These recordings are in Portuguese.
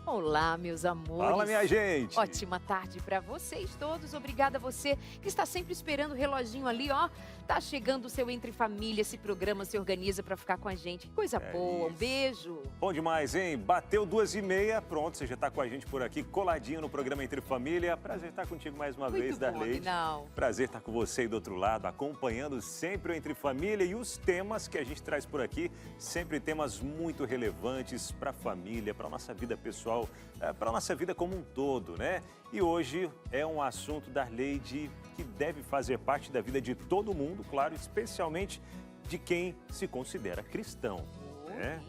Olá, meus amores. Fala, minha gente. Ótima tarde para vocês todos. Obrigada a você que está sempre esperando o reloginho ali, ó. Tá chegando o seu Entre Família, esse programa se organiza para ficar com a gente. Que coisa boa, um beijo. Bom demais, hein? Bateu 2h30, pronto, você já tá com a gente por aqui, coladinho no programa Entre Família. Prazer estar contigo mais uma vez, Darleide. Prazer estar com você aí do outro lado, acompanhando sempre o Entre Família e os temas que a gente traz por aqui, sempre temas muito relevantes para a família, para a nossa vida pessoal, para a nossa vida como um todo, né? E hoje é um assunto, Darleide, que deve fazer parte da vida de todo mundo, claro, especialmente de quem se considera cristão.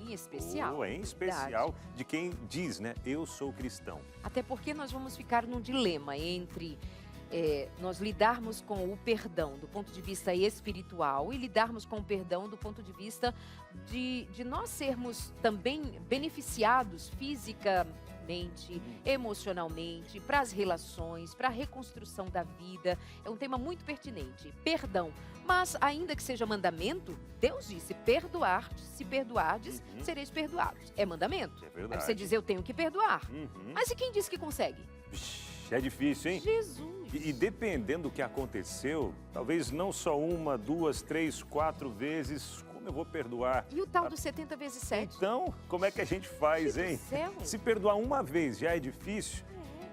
Em especial. Em especial de quem diz, né, eu sou cristão. Até porque nós vamos ficar num dilema entre nós lidarmos com o perdão do ponto de vista espiritual e lidarmos com o perdão do ponto de vista de nós sermos também beneficiados fisicamente, emocionalmente, para as relações, para a reconstrução da vida. É um tema muito pertinente, perdão. Mas ainda que seja mandamento, Deus disse, se perdoardes, sereis perdoados. É mandamento. É verdade. Aí você diz, eu tenho que perdoar. Mas e quem disse que consegue? É difícil, hein? Jesus! E dependendo do que aconteceu, talvez não só uma, duas, três, 4 vezes, como eu vou perdoar? E o tal do 70 vezes 7? Então, como é que a gente faz, hein? Céu. Se perdoar uma vez já é difícil,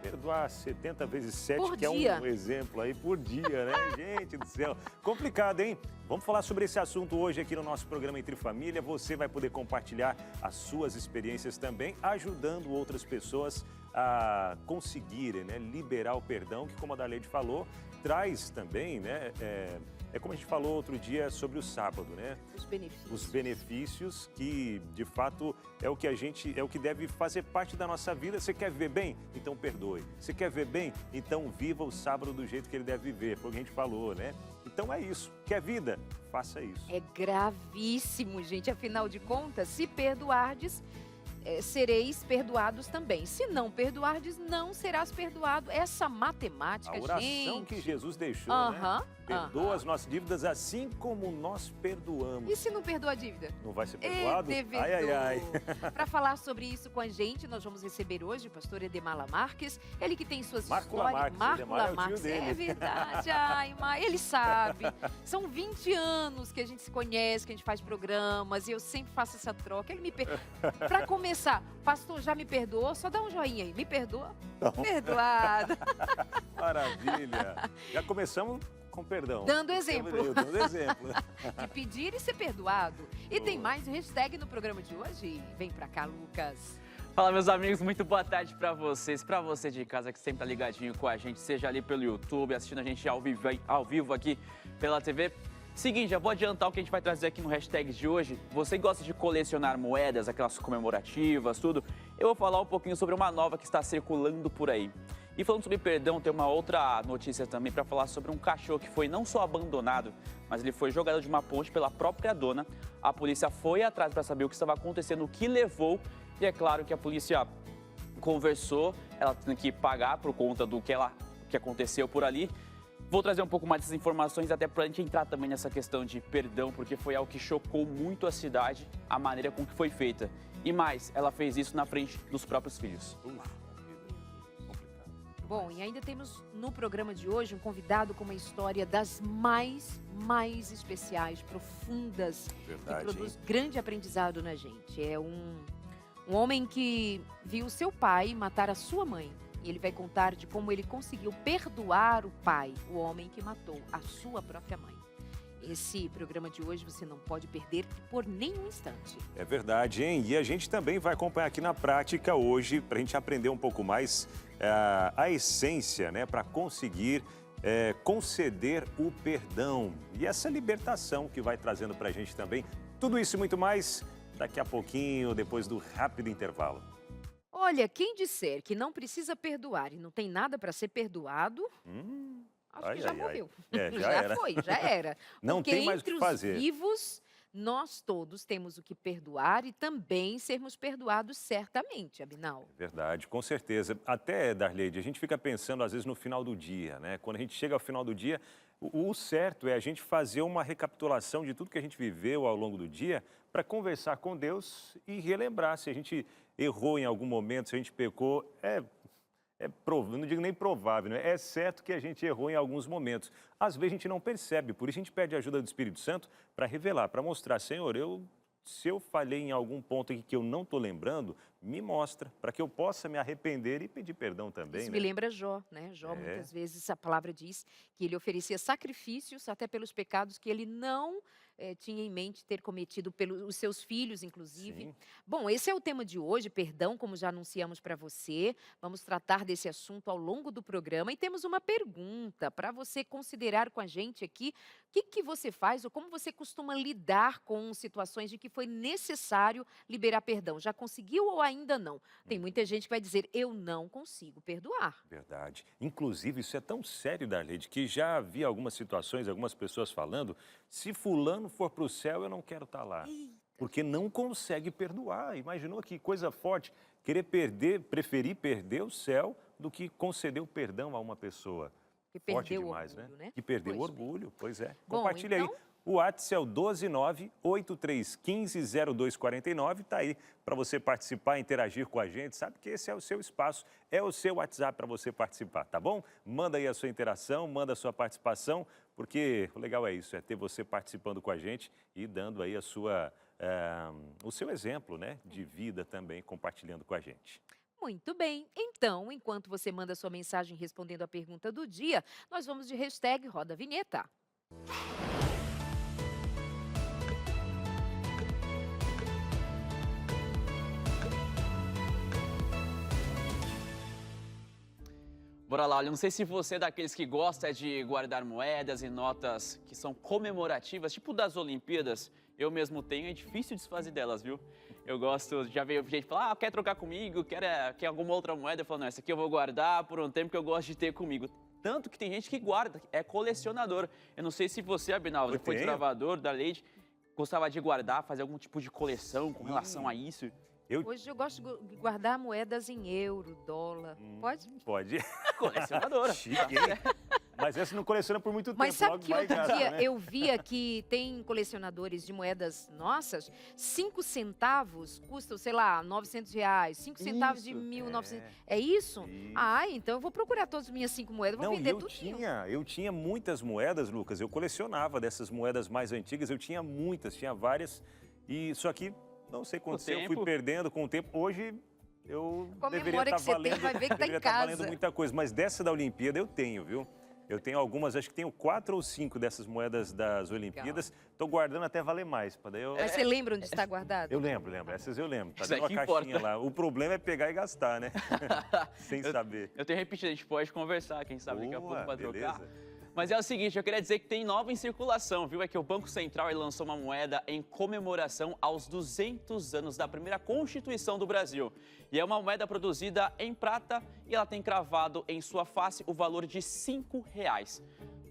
perdoar 70 vezes 7, por que dia. É um exemplo aí por dia, né? Gente do céu. Complicado, hein? Vamos falar sobre esse assunto hoje aqui no nosso programa Entre Família. Você vai poder compartilhar as suas experiências também, ajudando outras pessoas a conseguirem, né, liberar o perdão, que, como a Darleide falou, traz também, né? É como a gente falou outro dia sobre o sábado, né? Os benefícios que, de fato, é o que deve fazer parte da nossa vida. Você quer viver bem? Então perdoe. Você quer viver bem? Então viva o sábado do jeito que ele deve viver. Foi o que a gente falou, né? Então é isso. Quer vida? Faça isso. É gravíssimo, gente. Afinal de contas, se perdoardes, sereis perdoados também. Se não perdoardes, não serás perdoado. Essa matemática, gente. A oração que Jesus deixou, né? Perdoa as nossas dívidas assim como nós perdoamos. E se não perdoa a dívida? Não vai ser perdoado? Ai, ai, ai. Para falar sobre isso com a gente, nós vamos receber hoje o pastor Edemar Lamarques. Ele que tem suas histórias. Marco Lamarques. É verdade. Ai, mas ele sabe. São 20 anos que a gente se conhece, que a gente faz programas e eu sempre faço essa troca. Ele me Para começar, pastor, já me perdoou? Só dá um joinha aí. Me perdoa? Não. Perdoado. Maravilha. Já começamos com perdão. Dando exemplo. Dando exemplo. De pedir e ser perdoado. E tem mais hashtag no programa de hoje. Vem pra cá, Lucas. Fala, meus amigos, muito boa tarde pra vocês. Pra você de casa que sempre tá ligadinho com a gente, seja ali pelo YouTube, assistindo a gente ao vivo aqui pela TV. Seguinte, já vou adiantar o que a gente vai trazer aqui no hashtag de hoje. Você gosta de colecionar moedas, aquelas comemorativas, tudo? Eu vou falar um pouquinho sobre uma nova que está circulando por aí. E falando sobre perdão, tem uma outra notícia também para falar sobre um cachorro que foi não só abandonado, mas ele foi jogado de uma ponte pela própria dona. A polícia foi atrás para saber o que estava acontecendo, o que levou. E é claro que a polícia conversou, ela tem que pagar por conta do que aconteceu por ali. Vou trazer um pouco mais dessas informações, até para a gente entrar também nessa questão de perdão, porque foi algo que chocou muito a cidade, a maneira com que foi feita. E mais, ela fez isso na frente dos próprios filhos. Bom, e ainda temos no programa de hoje um convidado com uma história das mais especiais, profundas, Verdade, que produz grande aprendizado na gente. É um homem que viu seu pai matar a sua mãe. E ele vai contar de como ele conseguiu perdoar o pai, o homem que matou a sua própria mãe. Esse programa de hoje você não pode perder por nenhum instante. É verdade, hein? E a gente também vai acompanhar aqui na prática hoje, para a gente aprender um pouco mais a essência, né? Para conseguir conceder o perdão. E essa libertação que vai trazendo para a gente também. Tudo isso e muito mais daqui a pouquinho, depois do rápido intervalo. Olha, quem disser que não precisa perdoar e não tem nada para ser perdoado... Acho que já morreu. Já era. Não tem mais o que fazer. Entre os vivos, nós todos temos o que perdoar e também sermos perdoados certamente, Abinal. Verdade, com certeza. Até, Darleide, a gente fica pensando às vezes no final do dia, né? Quando a gente chega ao final do dia, o certo é a gente fazer uma recapitulação de tudo que a gente viveu ao longo do dia para conversar com Deus e relembrar se a gente errou em algum momento, se a gente pecou. Não digo nem provável, né? É certo que a gente errou em alguns momentos. Às vezes a gente não percebe, por isso a gente pede a ajuda do Espírito Santo para revelar, para mostrar, Senhor, se eu falhei em algum ponto aqui que eu não estou lembrando, me mostra, para que eu possa me arrepender e pedir perdão também. Isso né? me lembra Jó, né? Jó, muitas vezes, a palavra diz que ele oferecia sacrifícios até pelos pecados que ele não tinha em mente ter cometido pelos seus filhos, inclusive. Sim. Bom, esse é o tema de hoje, perdão, como já anunciamos para você. Vamos tratar desse assunto ao longo do programa e temos uma pergunta para você considerar com a gente aqui. O que você faz ou como você costuma lidar com situações de que foi necessário liberar perdão? Já conseguiu ou ainda não? Tem muita gente que vai dizer, eu não consigo perdoar. Verdade. Inclusive, isso é tão sério, Darleide, que já havia algumas situações, algumas pessoas falando, se fulano for para o céu, eu não quero estar lá. Porque não consegue perdoar. Imaginou que coisa forte, preferir perder o céu do que conceder o perdão a uma pessoa. Que Forte perdeu o demais, orgulho, né? Que perdeu o Pois bem. orgulho, pois é. Bom, Compartilha então- aí. O WhatsApp é o 12983150249, tá aí para você participar, interagir com a gente. Sabe que esse é o seu espaço, é o seu WhatsApp para você participar, tá bom? Manda aí a sua interação, manda a sua participação, porque o legal é isso, é ter você participando com a gente e dando aí o seu exemplo, né, de vida também, compartilhando com a gente. Muito bem. Então, enquanto você manda sua mensagem respondendo a pergunta do dia, nós vamos de hashtag Roda a Vinheta. Bora lá, olha, não sei se você é daqueles que gosta de guardar moedas e notas que são comemorativas, tipo das Olimpíadas. Eu mesmo tenho, é difícil desfazer delas, viu? Eu gosto, já veio gente falar, quer trocar comigo, quer alguma outra moeda? Eu falo, não, essa aqui eu vou guardar por um tempo que eu gosto de ter comigo. Tanto que tem gente que guarda, é colecionador. Eu não sei se você, Abinaldo, Eu foi tenho. desbravador da Leide, gostava de guardar, fazer algum tipo de coleção com relação a isso. Hoje eu gosto de guardar moedas em euro, dólar. Pode? Pode. Colecionadora. Chique, hein? Mas essa não coleciona por muito Mas tempo, sabe logo que vai outro gastar, dia né? eu via que tem colecionadores de moedas nossas, 5 centavos custam, sei lá, R$900, 5 centavos de Isso, 1900. É isso? Isso. Ah, então eu vou procurar todas as minhas 5 moedas, vou Não, vender eu tudinho. eu tinha muitas moedas, Lucas. Eu colecionava dessas moedas mais antigas. Eu tinha muitas, tinha várias. E só que não sei quanto tempo eu fui tempo. perdendo com o tempo. Hoje eu Com a deveria memória estar que você tem, valendo, vai ver que tá em deveria estar valendo casa. muita coisa. Mas dessa da Olimpíada eu tenho, viu? Eu tenho algumas, acho que tenho 4 ou 5 dessas moedas das Olimpíadas. Estou guardando até valer mais. Daí Mas você lembra onde está guardado? Eu lembro. Essas eu lembro. Tá Isso dentro é que uma caixinha importa. lá. O problema é pegar e gastar, né? Sem saber. Eu tenho repetido, a gente pode conversar, quem sabe daqui a pouco para trocar. beleza. Mas é o seguinte, eu queria dizer que tem nova em circulação, viu? É que o Banco Central ele lançou uma moeda em comemoração aos 200 anos da primeira Constituição do Brasil. E é uma moeda produzida em prata e ela tem cravado em sua face o valor de R$5.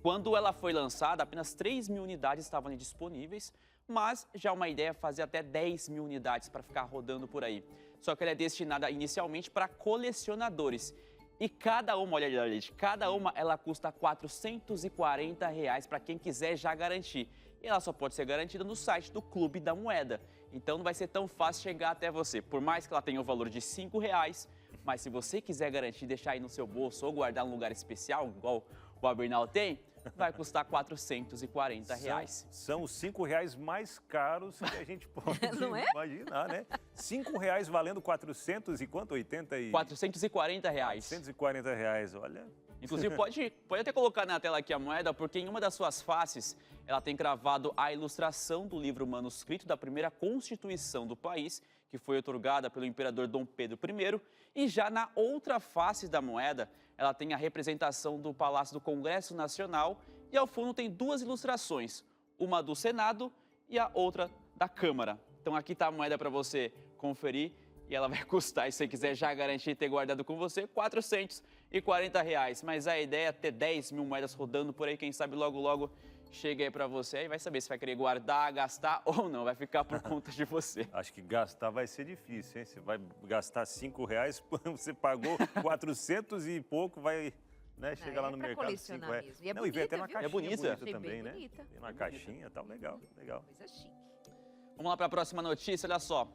Quando ela foi lançada, apenas 3 mil unidades estavam ali disponíveis, mas já uma ideia é fazer até 10 mil unidades para ficar rodando por aí. Só que ela é destinada inicialmente para colecionadores. E cada uma, olha ali, gente, cada uma ela custa R$440 para quem quiser já garantir. E ela só pode ser garantida no site do Clube da Moeda. Então não vai ser tão fácil chegar até você. Por mais que ela tenha o valor de R$5, mas se você quiser garantir, deixar aí no seu bolso ou guardar num lugar especial, igual o Abernal tem, vai custar R$440. São os R$5 mais caros que a gente pode Não é? imaginar, né? R$5 valendo 400 e quanto? 80 e... R$440. R$440, olha. Inclusive, pode até colocar na tela aqui a moeda, porque em uma das suas faces, ela tem cravado a ilustração do livro manuscrito da primeira Constituição do país, que foi outorgada pelo imperador Dom Pedro I. E já na outra face da moeda, ela tem a representação do Palácio do Congresso Nacional e ao fundo tem 2 ilustrações, uma do Senado e a outra da Câmara. Então aqui está a moeda para você conferir e ela vai custar, se você quiser já garantir ter guardado com você, R$440. Mas a ideia é ter 10 mil moedas rodando por aí, quem sabe logo logo chega aí para você e vai saber se vai querer guardar, gastar ou não, vai ficar por conta de você. Acho que gastar vai ser difícil, hein? Você vai gastar R$5, você pagou 400 e pouco, vai... Né? Chega lá no pra mercado, colecionar R$5. mesmo. E é não, e vem até bonita, uma viu? caixinha É bonita. bonita Achei também, bem né? bonita. Tem uma caixinha e tal, legal. Coisa chique. Vamos lá para a próxima notícia, olha só.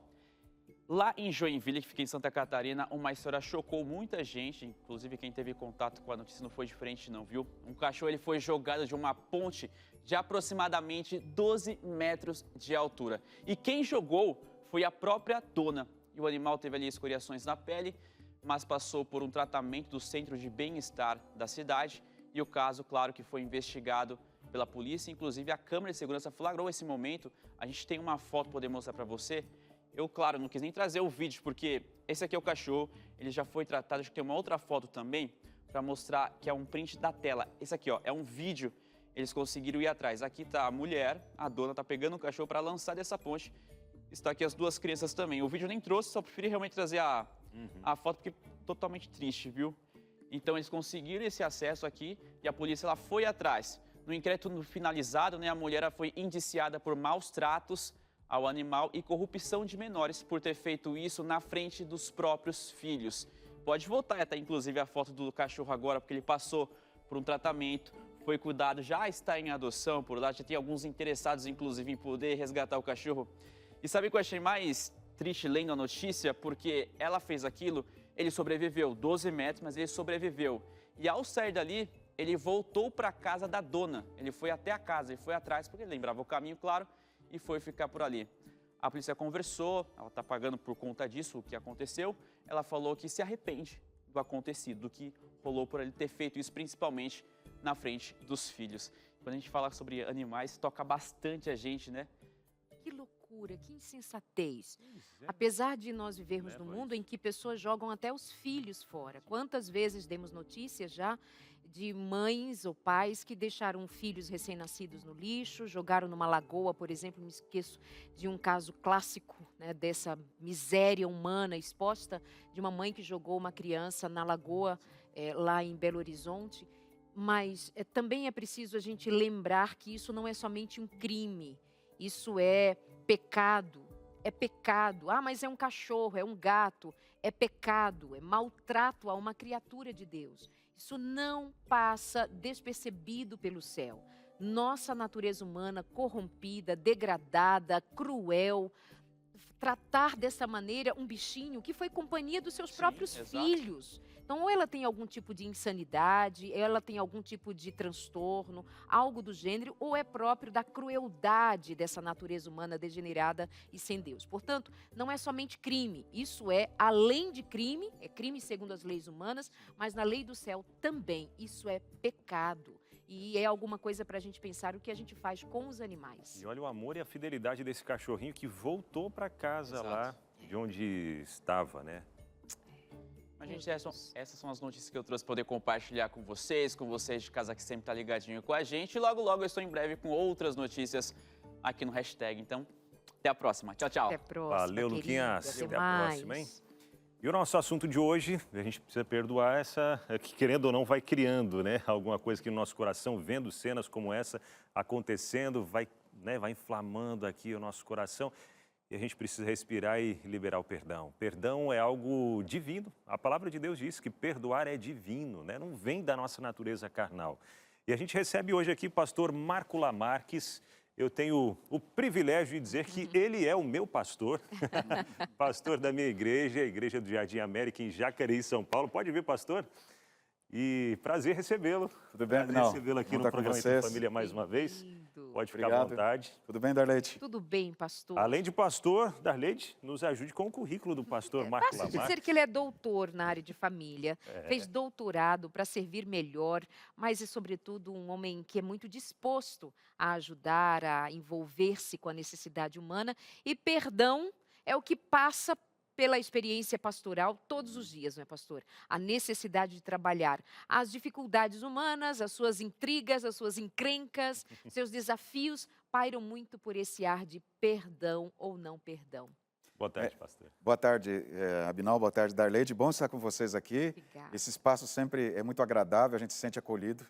Lá em Joinville, que fica em Santa Catarina, uma história chocou muita gente, inclusive quem teve contato com a notícia não foi diferente não, viu? Um cachorro ele foi jogado de uma ponte de aproximadamente 12 metros de altura. E quem jogou foi a própria dona. E o animal teve ali escoriações na pele, mas passou por um tratamento do Centro de Bem-Estar da cidade. E o caso, claro, que foi investigado pela polícia. Inclusive, a câmera de segurança flagrou esse momento. A gente tem uma foto para poder mostrar para você. Eu, claro, não quis nem trazer o vídeo, porque esse aqui é o cachorro, ele já foi tratado. Acho que tem uma outra foto também, para mostrar que é um print da tela. Esse aqui, ó, é um vídeo, eles conseguiram ir atrás. Aqui tá a mulher, a dona tá pegando o cachorro para lançar dessa ponte. Está aqui as duas crianças também. O vídeo nem trouxe, só preferi realmente trazer a foto, porque é totalmente triste, viu? Então, eles conseguiram esse acesso aqui e a polícia ela foi atrás. No inquérito finalizado, né, a mulher foi indiciada por maus tratos ao animal e corrupção de menores por ter feito isso na frente dos próprios filhos. Pode voltar até inclusive a foto do cachorro agora, porque ele passou por um tratamento, foi cuidado, já está em adoção por lá, já tem alguns interessados inclusive em poder resgatar o cachorro. E sabe o que eu achei mais triste lendo a notícia? Porque ela fez aquilo, ele sobreviveu 12 metros, mas ele sobreviveu. E ao sair dali, ele voltou para a casa da dona, ele foi até a casa, ele foi atrás, porque ele lembrava o caminho, claro, e foi ficar por ali. A polícia conversou, ela está pagando por conta disso, o que aconteceu. Ela falou que se arrepende do acontecido, do que rolou por ele ter feito isso, principalmente na frente dos filhos. Quando a gente fala sobre animais, toca bastante a gente, né? Que loucura, que insensatez. Apesar de nós vivermos num mundo em que pessoas jogam até os filhos fora. Quantas vezes demos notícias já de mães ou pais que deixaram filhos recém-nascidos no lixo, jogaram numa lagoa, por exemplo. Me esqueço de um caso clássico, né, dessa miséria humana exposta, de uma mãe que jogou uma criança na lagoa lá em Belo Horizonte. Mas também é preciso a gente lembrar que isso não é somente um crime, isso é pecado. É pecado. Ah, mas é um cachorro, é um gato. É pecado, é maltrato a uma criatura de Deus. Isso não passa despercebido pelo céu. Nossa natureza humana corrompida, degradada, cruel, tratar dessa maneira um bichinho que foi companhia dos seus próprios filhos. Então, ou ela tem algum tipo de insanidade, ela tem algum tipo de transtorno, algo do gênero, ou é próprio da crueldade dessa natureza humana degenerada e sem Deus. Portanto, não é somente crime, isso é além de crime, é crime segundo as leis humanas, mas na lei do céu também, isso é pecado. E é alguma coisa para a gente pensar o que a gente faz com os animais. E olha o amor e a fidelidade desse cachorrinho que voltou para casa lá de onde estava, né? Mas, gente, essas são as notícias que eu trouxe para poder compartilhar com vocês de casa que sempre tá ligadinho com a gente. E logo, logo eu estou em breve com outras notícias aqui no Hashtag. Então, até a próxima. Tchau, tchau. Até a próxima, Valeu, Luquinhas. Até a próxima, hein? mais. E o nosso assunto de hoje, a gente precisa perdoar essa, que querendo ou não vai criando, né? Alguma coisa que no nosso coração, vendo cenas como essa acontecendo, vai inflamando aqui o nosso coração. E a gente precisa respirar e liberar o perdão. Perdão é algo divino. A palavra de Deus diz que perdoar é divino, né? Não vem da nossa natureza carnal. E a gente recebe hoje aqui o pastor Marco Lamarques. Eu tenho o privilégio de dizer que ele é o meu pastor, pastor da minha igreja, a Igreja do Jardim América, em Jacareí, São Paulo. Pode vir, pastor? E prazer recebê-lo. Tudo bem, Prazer recebê-lo aqui no programa Entre Família mais uma vez. Pode ficar à vontade. Tudo bem, Darleide? Tudo bem, pastor. Além de pastor, Darleide, nos ajude com o currículo do pastor Marco Lamarques. Basta dizer que ele é doutor na área de família, fez doutorado para servir melhor, mas é, sobretudo, um homem que é muito disposto a ajudar, a envolver-se com a necessidade humana. E perdão é o que passa pela experiência pastoral todos os dias, não é, pastor? A necessidade de trabalhar as dificuldades humanas, as suas intrigas, as suas encrencas, seus desafios, pairam muito por esse ar de perdão ou não perdão. Boa tarde, pastor. Boa tarde, Abinal. Boa tarde, Darleide. Bom estar com vocês aqui. Obrigada. Esse espaço sempre é muito agradável, a gente se sente acolhido.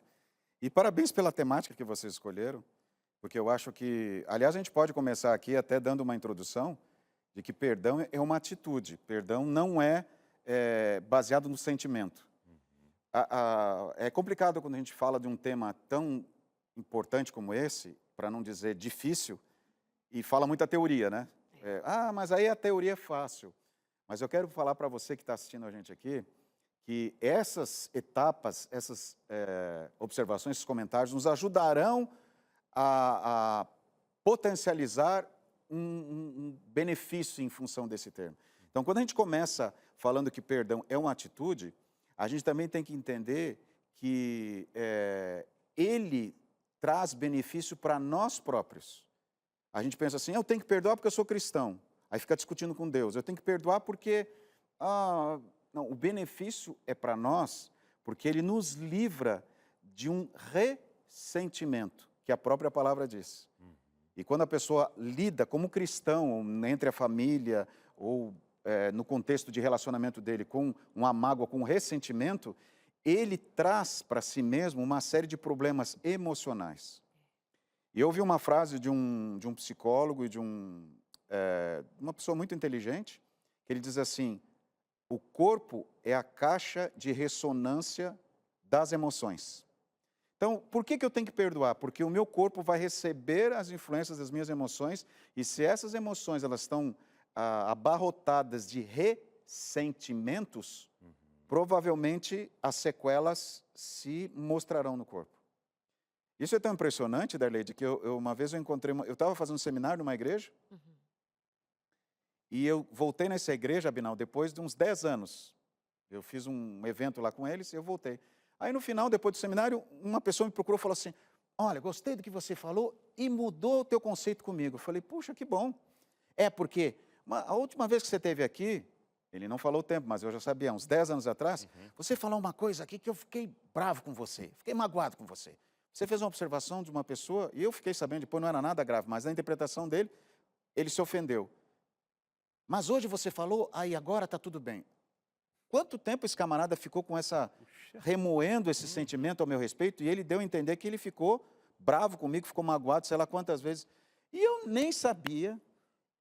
E parabéns pela temática que vocês escolheram, porque eu acho que... Aliás, a gente pode começar aqui até dando uma introdução de que perdão é uma atitude. Perdão não é baseado no sentimento. É complicado quando a gente fala de um tema tão importante como esse, para não dizer difícil, e fala muita teoria, né? Mas aí a teoria é fácil. Mas eu quero falar para você que está assistindo a gente aqui, que essas etapas, essas observações, esses comentários, nos ajudarão a potencializar um benefício em função desse termo. Então, quando a gente começa falando que perdão é uma atitude, a gente também tem que entender que ele traz benefício para nós próprios. A gente pensa assim, eu tenho que perdoar porque eu sou cristão. Aí fica discutindo com Deus. Eu tenho que perdoar porque... não, o benefício é para nós, porque ele nos livra de um ressentimento, que a própria palavra diz. E quando a pessoa lida como cristão, entre a família, ou no contexto de relacionamento dele, com uma mágoa, com um ressentimento, ele traz para si mesmo uma série de problemas emocionais. E eu ouvi uma frase de um psicólogo e de uma pessoa muito inteligente, que ele diz assim, o corpo é a caixa de ressonância das emoções. Então, por que eu tenho que perdoar? Porque o meu corpo vai receber as influências das minhas emoções, e se essas emoções elas estão abarrotadas de ressentimentos, provavelmente as sequelas se mostrarão no corpo. Isso é tão impressionante, Darleide, que uma vez eu estava fazendo um seminário numa igreja, e eu voltei nessa igreja, Abinal, depois de uns 10 anos. Eu fiz um evento lá com eles e eu voltei. Aí no final, depois do seminário, uma pessoa me procurou e falou assim, olha, gostei do que você falou e mudou o teu conceito comigo. Eu falei, puxa, que bom. Porque a última vez que você esteve aqui, ele não falou o tempo, mas eu já sabia, uns 10 anos atrás, você falou uma coisa aqui que eu fiquei bravo com você, fiquei magoado com você. Você fez uma observação de uma pessoa e eu fiquei sabendo, depois não era nada grave, mas na interpretação dele, ele se ofendeu. Mas hoje você falou, aí agora está tudo bem. Quanto tempo esse camarada ficou com remoendo esse sentimento ao meu respeito, e ele deu a entender que ele ficou bravo comigo, ficou magoado, sei lá quantas vezes. E eu nem sabia,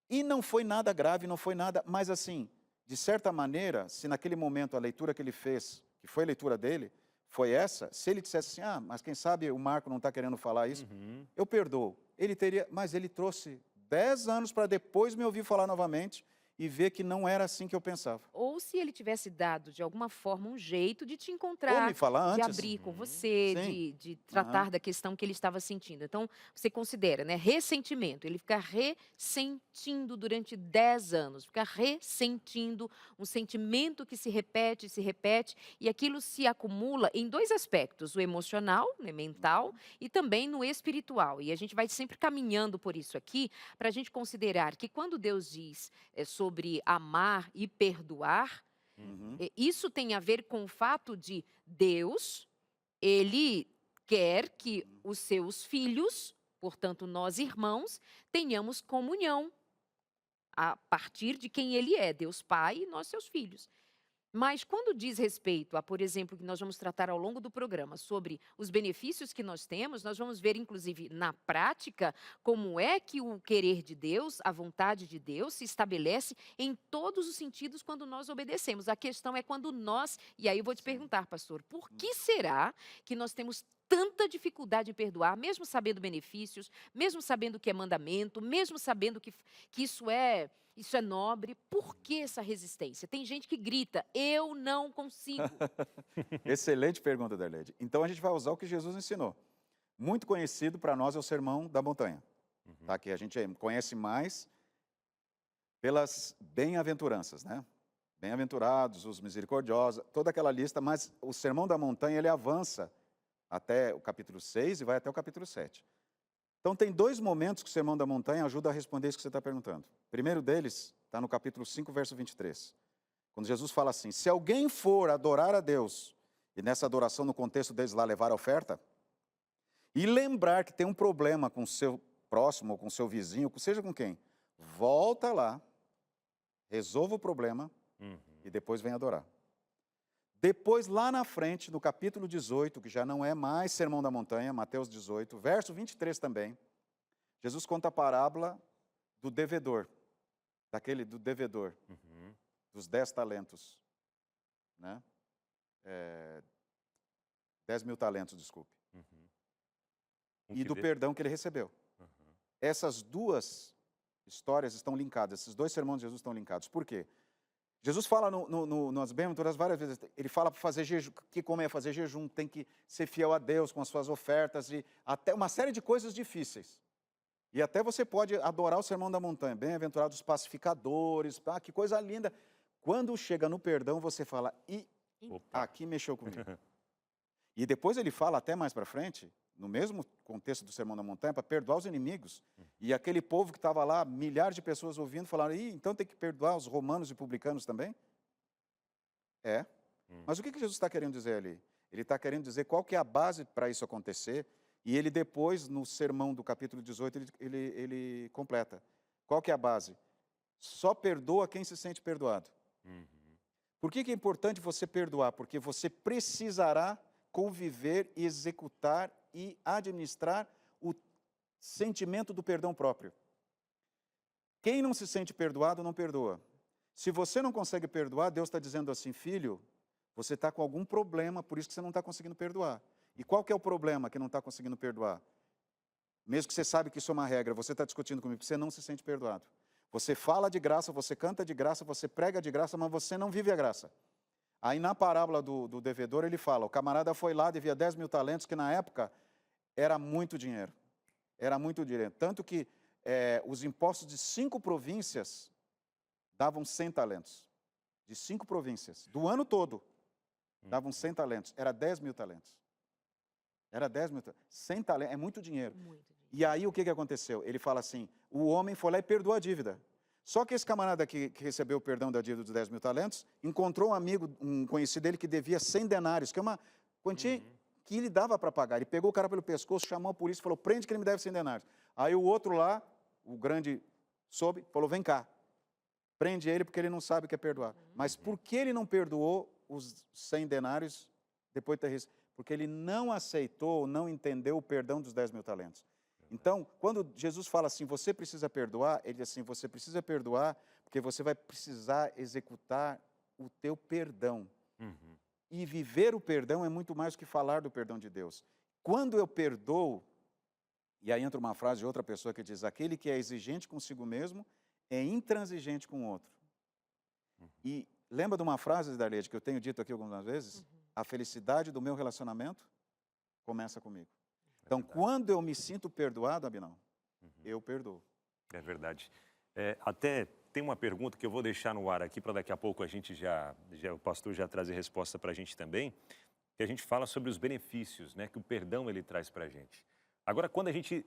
e não foi nada grave, não foi nada, mas assim, de certa maneira, se naquele momento a leitura que ele fez, que foi a leitura dele, foi essa, se ele dissesse assim, mas quem sabe o Marco não está querendo falar isso, eu perdoo. Ele teria, mas ele trouxe 10 anos para depois me ouvir falar novamente, e ver que não era assim que eu pensava. Ou se ele tivesse dado, de alguma forma, um jeito de te encontrar, ou me falar de antes. abrir com você, de tratar da questão que ele estava sentindo. Então, você considera, né, ressentimento, ele fica ressentindo durante 10 anos, fica ressentindo um sentimento que se repete, e aquilo se acumula em 2 aspectos, o emocional, né, mental, e também no espiritual. E a gente vai sempre caminhando por isso aqui, para a gente considerar que quando Deus diz sobre amar e perdoar, isso tem a ver com o fato de Deus, ele quer que os seus filhos, portanto nós irmãos, tenhamos comunhão a partir de quem ele é, Deus Pai e nós seus filhos. Mas quando diz respeito a, por exemplo, que nós vamos tratar ao longo do programa sobre os benefícios que nós temos, nós vamos ver, inclusive, na prática, como é que o querer de Deus, a vontade de Deus, se estabelece em todos os sentidos quando nós obedecemos. A questão é quando nós, e aí eu vou te perguntar, pastor, por que será que nós temos tanta dificuldade em perdoar, mesmo sabendo benefícios, mesmo sabendo que é mandamento, mesmo sabendo que isso é nobre? Por que essa resistência? Tem gente que grita, eu não consigo. Excelente pergunta, Darleide. Então a gente vai usar o que Jesus ensinou. Muito conhecido para nós é o Sermão da Montanha, tá? Que a gente conhece mais pelas bem-aventuranças, né? Bem-aventurados, os misericordiosos, toda aquela lista, mas o Sermão da Montanha ele avança até o capítulo 6 e vai até o capítulo 7. Então, tem 2 momentos que o Sermão da Montanha ajuda a responder isso que você está perguntando. O primeiro deles está no capítulo 5, verso 23. Quando Jesus fala assim, se alguém for adorar a Deus, e nessa adoração, no contexto deles lá, levar a oferta, e lembrar que tem um problema com o seu próximo, ou com o seu vizinho, seja com quem, volta lá, resolva o problema, e depois vem adorar. Depois, lá na frente, no capítulo 18, que já não é mais Sermão da Montanha, Mateus 18, verso 23 também, Jesus conta a parábola do devedor, do devedor, dos 10 talentos, né? 10 mil talentos, desculpe. E do perdão que ele recebeu. Essas 2 histórias estão linkadas, esses dois sermões de Jesus estão linkados. Por quê? Jesus fala nas bem-aventuranças várias vezes, ele fala para fazer jejum, que como é fazer jejum, tem que ser fiel a Deus com as suas ofertas, e até uma série de coisas difíceis. E até você pode adorar o Sermão da Montanha, bem-aventurados os pacificadores, que coisa linda. Quando chega no perdão, você fala, aqui mexeu comigo. E depois ele fala até mais para frente, no mesmo contexto do Sermão da Montanha, para perdoar os inimigos. E aquele povo que estava lá, milhares de pessoas ouvindo, falaram, então tem que perdoar os romanos e publicanos também? Mas o que Jesus está querendo dizer ali? Ele está querendo dizer qual que é a base para isso acontecer, e ele depois, no sermão do capítulo 18, ele completa. Qual que é a base? Só perdoa quem se sente perdoado. Por que é importante você perdoar? Porque você precisará conviver, executar e administrar o sentimento do perdão próprio. Quem não se sente perdoado, não perdoa. Se você não consegue perdoar, Deus está dizendo assim, filho, você está com algum problema, por isso que você não está conseguindo perdoar. E qual que é o problema que não está conseguindo perdoar? Mesmo que você sabe que isso é uma regra, você está discutindo comigo, porque você não se sente perdoado. Você fala de graça, você canta de graça, você prega de graça, mas você não vive a graça. Aí na parábola do devedor ele fala, o camarada foi lá, devia 10 mil talentos, que na época era muito dinheiro. Era muito dinheiro. Tanto que os impostos de 5 províncias davam 100 talentos. De 5 províncias. Do ano todo, davam 100 talentos. Era 10 mil talentos. Era 10 mil talentos. 100 talentos, é muito dinheiro. E aí o que aconteceu? Ele fala assim, o homem foi lá e perdoou a dívida. Só que esse camarada que recebeu o perdão da dívida dos 10 mil talentos, encontrou um amigo, um conhecido dele que devia 100 denários, que é uma quantia que ele dava para pagar. Ele pegou o cara pelo pescoço, chamou a polícia e falou, prende que ele me deve 100 denários. Aí o outro lá, o grande soube, falou, vem cá, prende ele porque ele não sabe o que é perdoar. Mas por que ele não perdoou os 100 denários depois de ter recebido? Porque ele não aceitou, não entendeu o perdão dos 10 mil talentos. Então, quando Jesus fala assim, você precisa perdoar, ele diz assim, você precisa perdoar porque você vai precisar executar o teu perdão. E viver o perdão é muito mais do que falar do perdão de Deus. Quando eu perdoo, e aí entra uma frase de outra pessoa que diz, aquele que é exigente consigo mesmo é intransigente com o outro. E lembra de uma frase, Darlede, que eu tenho dito aqui algumas vezes? A felicidade do meu relacionamento começa comigo. Então, quando eu me sinto perdoado, Abinão, eu perdoo. É verdade. Até tem uma pergunta que eu vou deixar no ar aqui, para daqui a pouco a gente o pastor já trazer resposta para a gente também, que a gente fala sobre os benefícios, né, que o perdão ele traz para a gente. Agora, quando a gente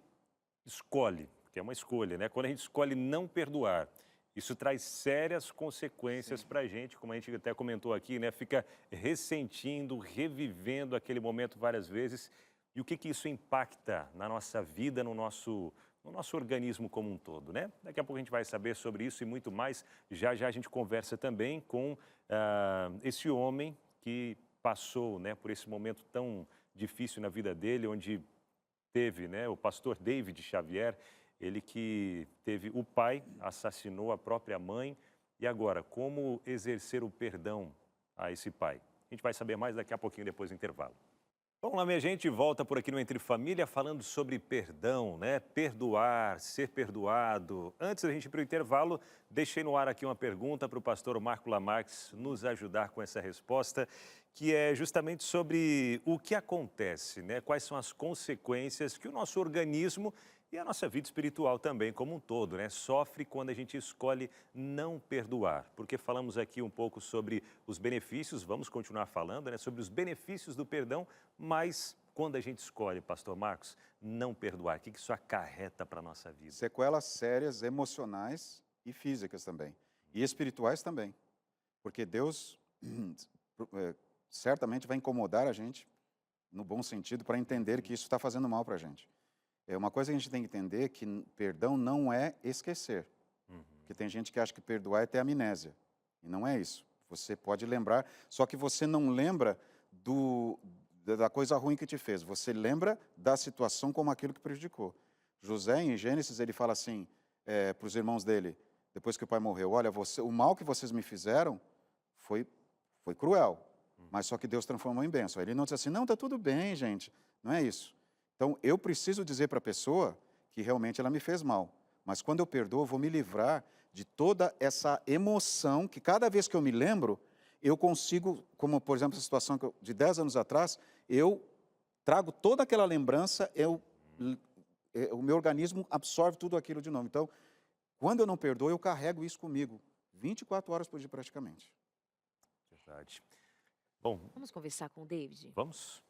escolhe, que é uma escolha, né, quando a gente escolhe não perdoar, isso traz sérias consequências para a gente, como a gente até comentou aqui, né, fica ressentindo, revivendo aquele momento várias vezes. E o que isso impacta na nossa vida, no nosso organismo como um todo, né? Daqui a pouco a gente vai saber sobre isso e muito mais. Já a gente conversa também com esse homem que passou, né, por esse momento tão difícil na vida dele, onde teve, né, o pastor David Xavier, ele que teve o pai, assassinou a própria mãe. E agora, como exercer o perdão a esse pai? A gente vai saber mais daqui a pouquinho, depois do intervalo. Vamos lá, minha gente, volta por aqui no Entre Família falando sobre perdão, né? Perdoar, ser perdoado. Antes da gente ir para o intervalo, deixei no ar aqui uma pergunta para o pastor Marco Lamarques nos ajudar com essa resposta, que é justamente sobre o que acontece, né? Quais são as consequências que o nosso organismo e a nossa vida espiritual também, como um todo, né, sofre quando a gente escolhe não perdoar. Porque falamos aqui um pouco sobre os benefícios, vamos continuar falando, né, sobre os benefícios do perdão, mas quando a gente escolhe, pastor Marcos, não perdoar, o que isso acarreta para a nossa vida? Sequelas sérias, emocionais e físicas também. E espirituais também. Porque Deus certamente vai incomodar a gente, no bom sentido, para entender que isso está fazendo mal para a gente. Uma coisa que a gente tem que entender é que perdão não é esquecer. Porque tem gente que acha que perdoar é ter amnésia. E não é isso. Você pode lembrar, só que você não lembra da coisa ruim que te fez. Você lembra da situação como aquilo que prejudicou. José, em Gênesis, ele fala assim para os irmãos dele, depois que o pai morreu, olha, o mal que vocês me fizeram foi cruel, mas só que Deus transformou em bênção. Ele não disse assim, não, está tudo bem, gente. Não é isso. Então, eu preciso dizer para a pessoa que realmente ela me fez mal. mas quando eu perdoo, eu vou me livrar de toda essa emoção que cada vez que eu me lembro, eu consigo, como por exemplo a situação de 10 anos atrás, eu trago toda aquela lembrança, o meu organismo absorve tudo aquilo de novo. Então, quando eu não perdoo, eu carrego isso comigo, 24 horas por dia praticamente. Verdade. Bom, Vamos conversar com o David? vamos?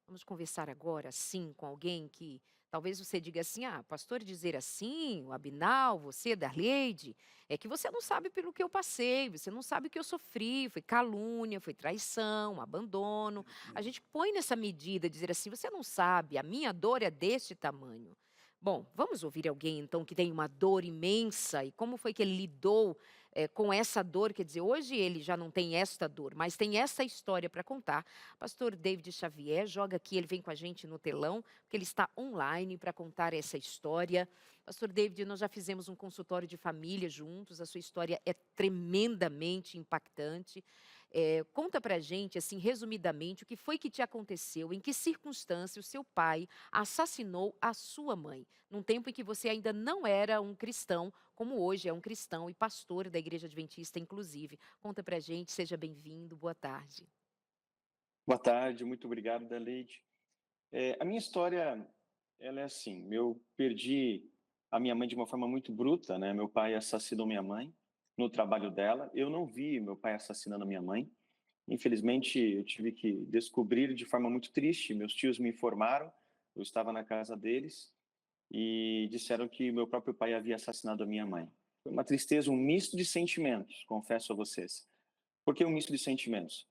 Vamos conversar agora, sim, com alguém que talvez você diga assim: ah, pastor, dizer assim, o Abinal, você, Darleide, é que você não sabe pelo que eu passei, você não sabe o que eu sofri, foi calúnia, foi traição, abandono. A gente põe nessa medida, dizer assim: você não sabe, a minha dor é deste tamanho. Bom, vamos ouvir alguém então que tem uma dor imensa e como foi que ele lidou com essa dor, quer dizer, hoje ele já não tem esta dor, mas tem essa história para contar. Pastor David Xavier joga aqui, ele vem com a gente no telão, porque ele está online para contar essa história. Pastor David, nós já fizemos um consultório de família juntos, a sua história é tremendamente impactante. Conta pra gente, assim, resumidamente, o que foi que te aconteceu, em que circunstância o seu pai assassinou a sua mãe, num tempo em que você ainda não era um cristão, como hoje é um cristão e pastor da Igreja Adventista, inclusive. Conta pra gente, seja bem-vindo, boa tarde. Boa tarde, muito obrigado, Daleide. A minha história, ela é assim, eu perdi a minha mãe de uma forma muito bruta, né? Meu pai assassinou minha mãe no trabalho dela. Eu não vi meu pai assassinando minha mãe. Infelizmente, eu tive que descobrir de forma muito triste. Meus tios me informaram, eu estava na casa deles e disseram que meu próprio pai havia assassinado a minha mãe. Foi uma tristeza, um misto de sentimentos, confesso a vocês. Por que um misto de sentimentos?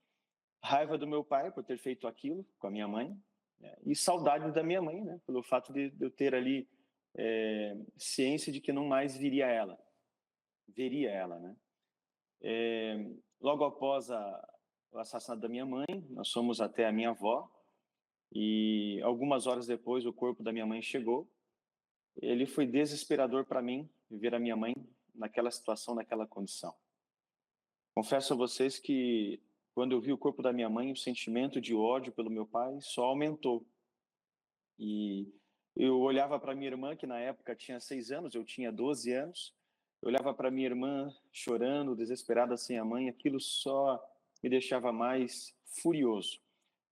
Raiva do meu pai por ter feito aquilo com a minha mãe, né? E saudade da minha mãe, né? Pelo fato de eu ter ali ciência de que não mais veria ela, né? Logo após o assassinato da minha mãe, nós fomos até a minha avó e algumas horas depois o corpo da minha mãe chegou. Ele foi desesperador para mim ver a minha mãe naquela situação, naquela condição. Confesso a vocês que quando eu vi o corpo da minha mãe, o sentimento de ódio pelo meu pai só aumentou. E eu olhava para minha irmã, que na época tinha 6 anos, eu tinha 12 anos. Eu olhava para minha irmã chorando, desesperada sem a mãe, aquilo só me deixava mais furioso.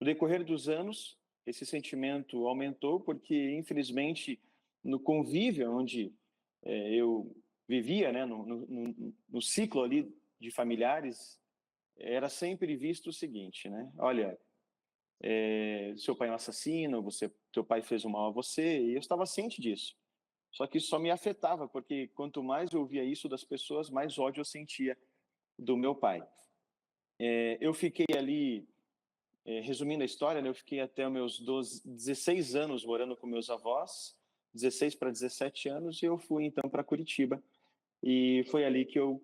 No decorrer dos anos, esse sentimento aumentou porque, infelizmente, no convívio onde eu vivia, né, no ciclo ali de familiares, era sempre visto o seguinte, né? Olha, seu pai é um assassino, teu pai fez um mal a você, e eu estava ciente disso. Só que isso só me afetava, porque quanto mais eu ouvia isso das pessoas, mais ódio eu sentia do meu pai. Eu fiquei ali, resumindo a história, né, eu fiquei até os meus 16 anos morando com meus avós, 16 para 17 anos, e eu fui então para Curitiba. E foi ali que eu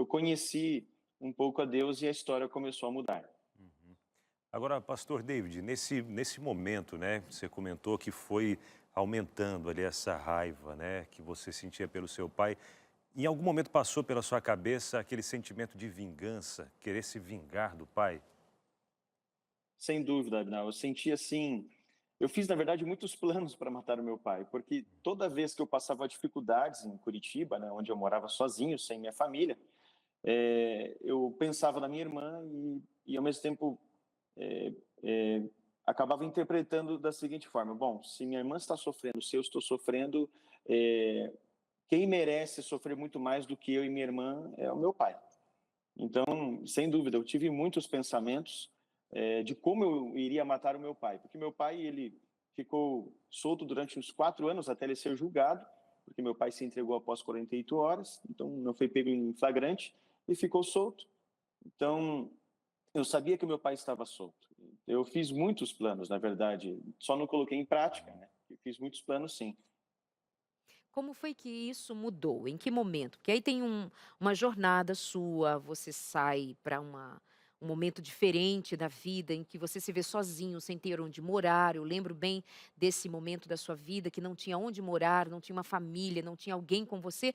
conheci um pouco a Deus e a história começou a mudar. Agora, pastor David, nesse momento, né, você comentou que foi aumentando ali essa raiva, né, que você sentia pelo seu pai. Em algum momento passou pela sua cabeça aquele sentimento de vingança, querer se vingar do pai? Sem dúvida, Abinal. Eu senti assim. Eu fiz, na verdade, muitos planos para matar o meu pai, porque toda vez que eu passava dificuldades em Curitiba, né, onde eu morava sozinho, sem minha família, eu pensava na minha irmã e ao mesmo tempo, acabava interpretando da seguinte forma: bom, se minha irmã está sofrendo, se eu estou sofrendo, quem merece sofrer muito mais do que eu e minha irmã é o meu pai. Então, sem dúvida, eu tive muitos pensamentos de como eu iria matar o meu pai, porque meu pai ele ficou solto durante uns 4 anos até ele ser julgado, porque meu pai se entregou após 48 horas, então não foi pego em flagrante e ficou solto. Então, eu sabia que meu pai estava solto. Eu fiz muitos planos, na verdade, só não coloquei em prática, né? Eu fiz muitos planos, sim. Como foi que isso mudou? Em que momento? Porque aí tem uma jornada sua, você sai para um momento diferente da vida, em que você se vê sozinho, sem ter onde morar. Eu lembro bem desse momento da sua vida, que não tinha onde morar, não tinha uma família, não tinha alguém com você.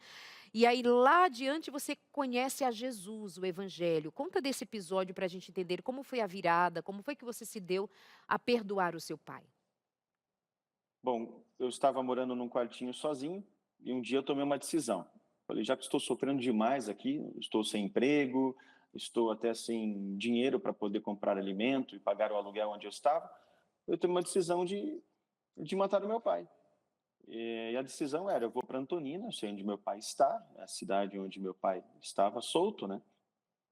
E aí lá adiante você conhece a Jesus, o Evangelho. Conta desse episódio para a gente entender como foi a virada, como foi que você se deu a perdoar o seu pai. Bom, eu estava morando num quartinho sozinho, e um dia eu tomei uma decisão. Falei, já que estou sofrendo demais aqui, estou sem emprego, estou até sem dinheiro para poder comprar alimento e pagar o aluguel onde eu estava, eu tomei uma decisão de matar o meu pai. E a decisão era, eu vou para Antonina, sei onde meu pai está, a cidade onde meu pai estava solto, né?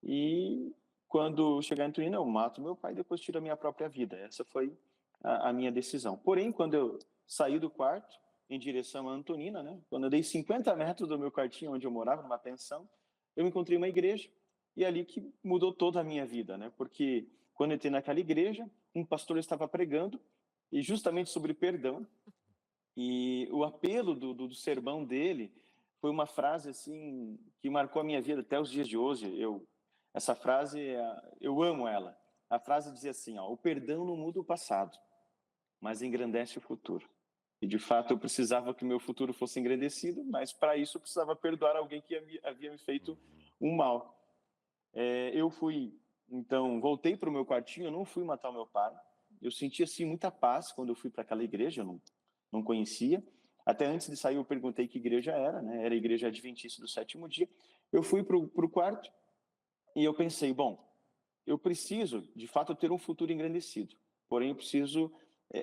E quando chegar em Antonina, eu mato meu pai e depois tiro a minha própria vida. Essa foi a minha decisão. Porém, quando eu saí do quarto em direção a Antonina, né? Quando eu dei 50 metros do meu quartinho onde eu morava, numa pensão, eu encontrei uma igreja e é ali que mudou toda a minha vida, né? Porque quando eu entrei naquela igreja, um pastor estava pregando e justamente sobre perdão, e o apelo do sermão dele foi uma frase assim que marcou a minha vida até os dias de hoje. Essa frase, eu amo ela. A frase dizia assim, ó, o perdão não muda o passado, mas engrandece o futuro. E de fato eu precisava que o meu futuro fosse engrandecido, mas para isso eu precisava perdoar alguém que havia me feito um mal. Eu fui, então, voltei para o meu quartinho, eu não fui matar o meu pai. Eu senti assim muita paz quando eu fui para aquela igreja, eu não conhecia. Até antes de sair eu perguntei que igreja era, né? Era a igreja adventista do sétimo dia. Eu fui para o quarto e eu pensei, bom, eu preciso, de fato, ter um futuro engrandecido. Porém, eu preciso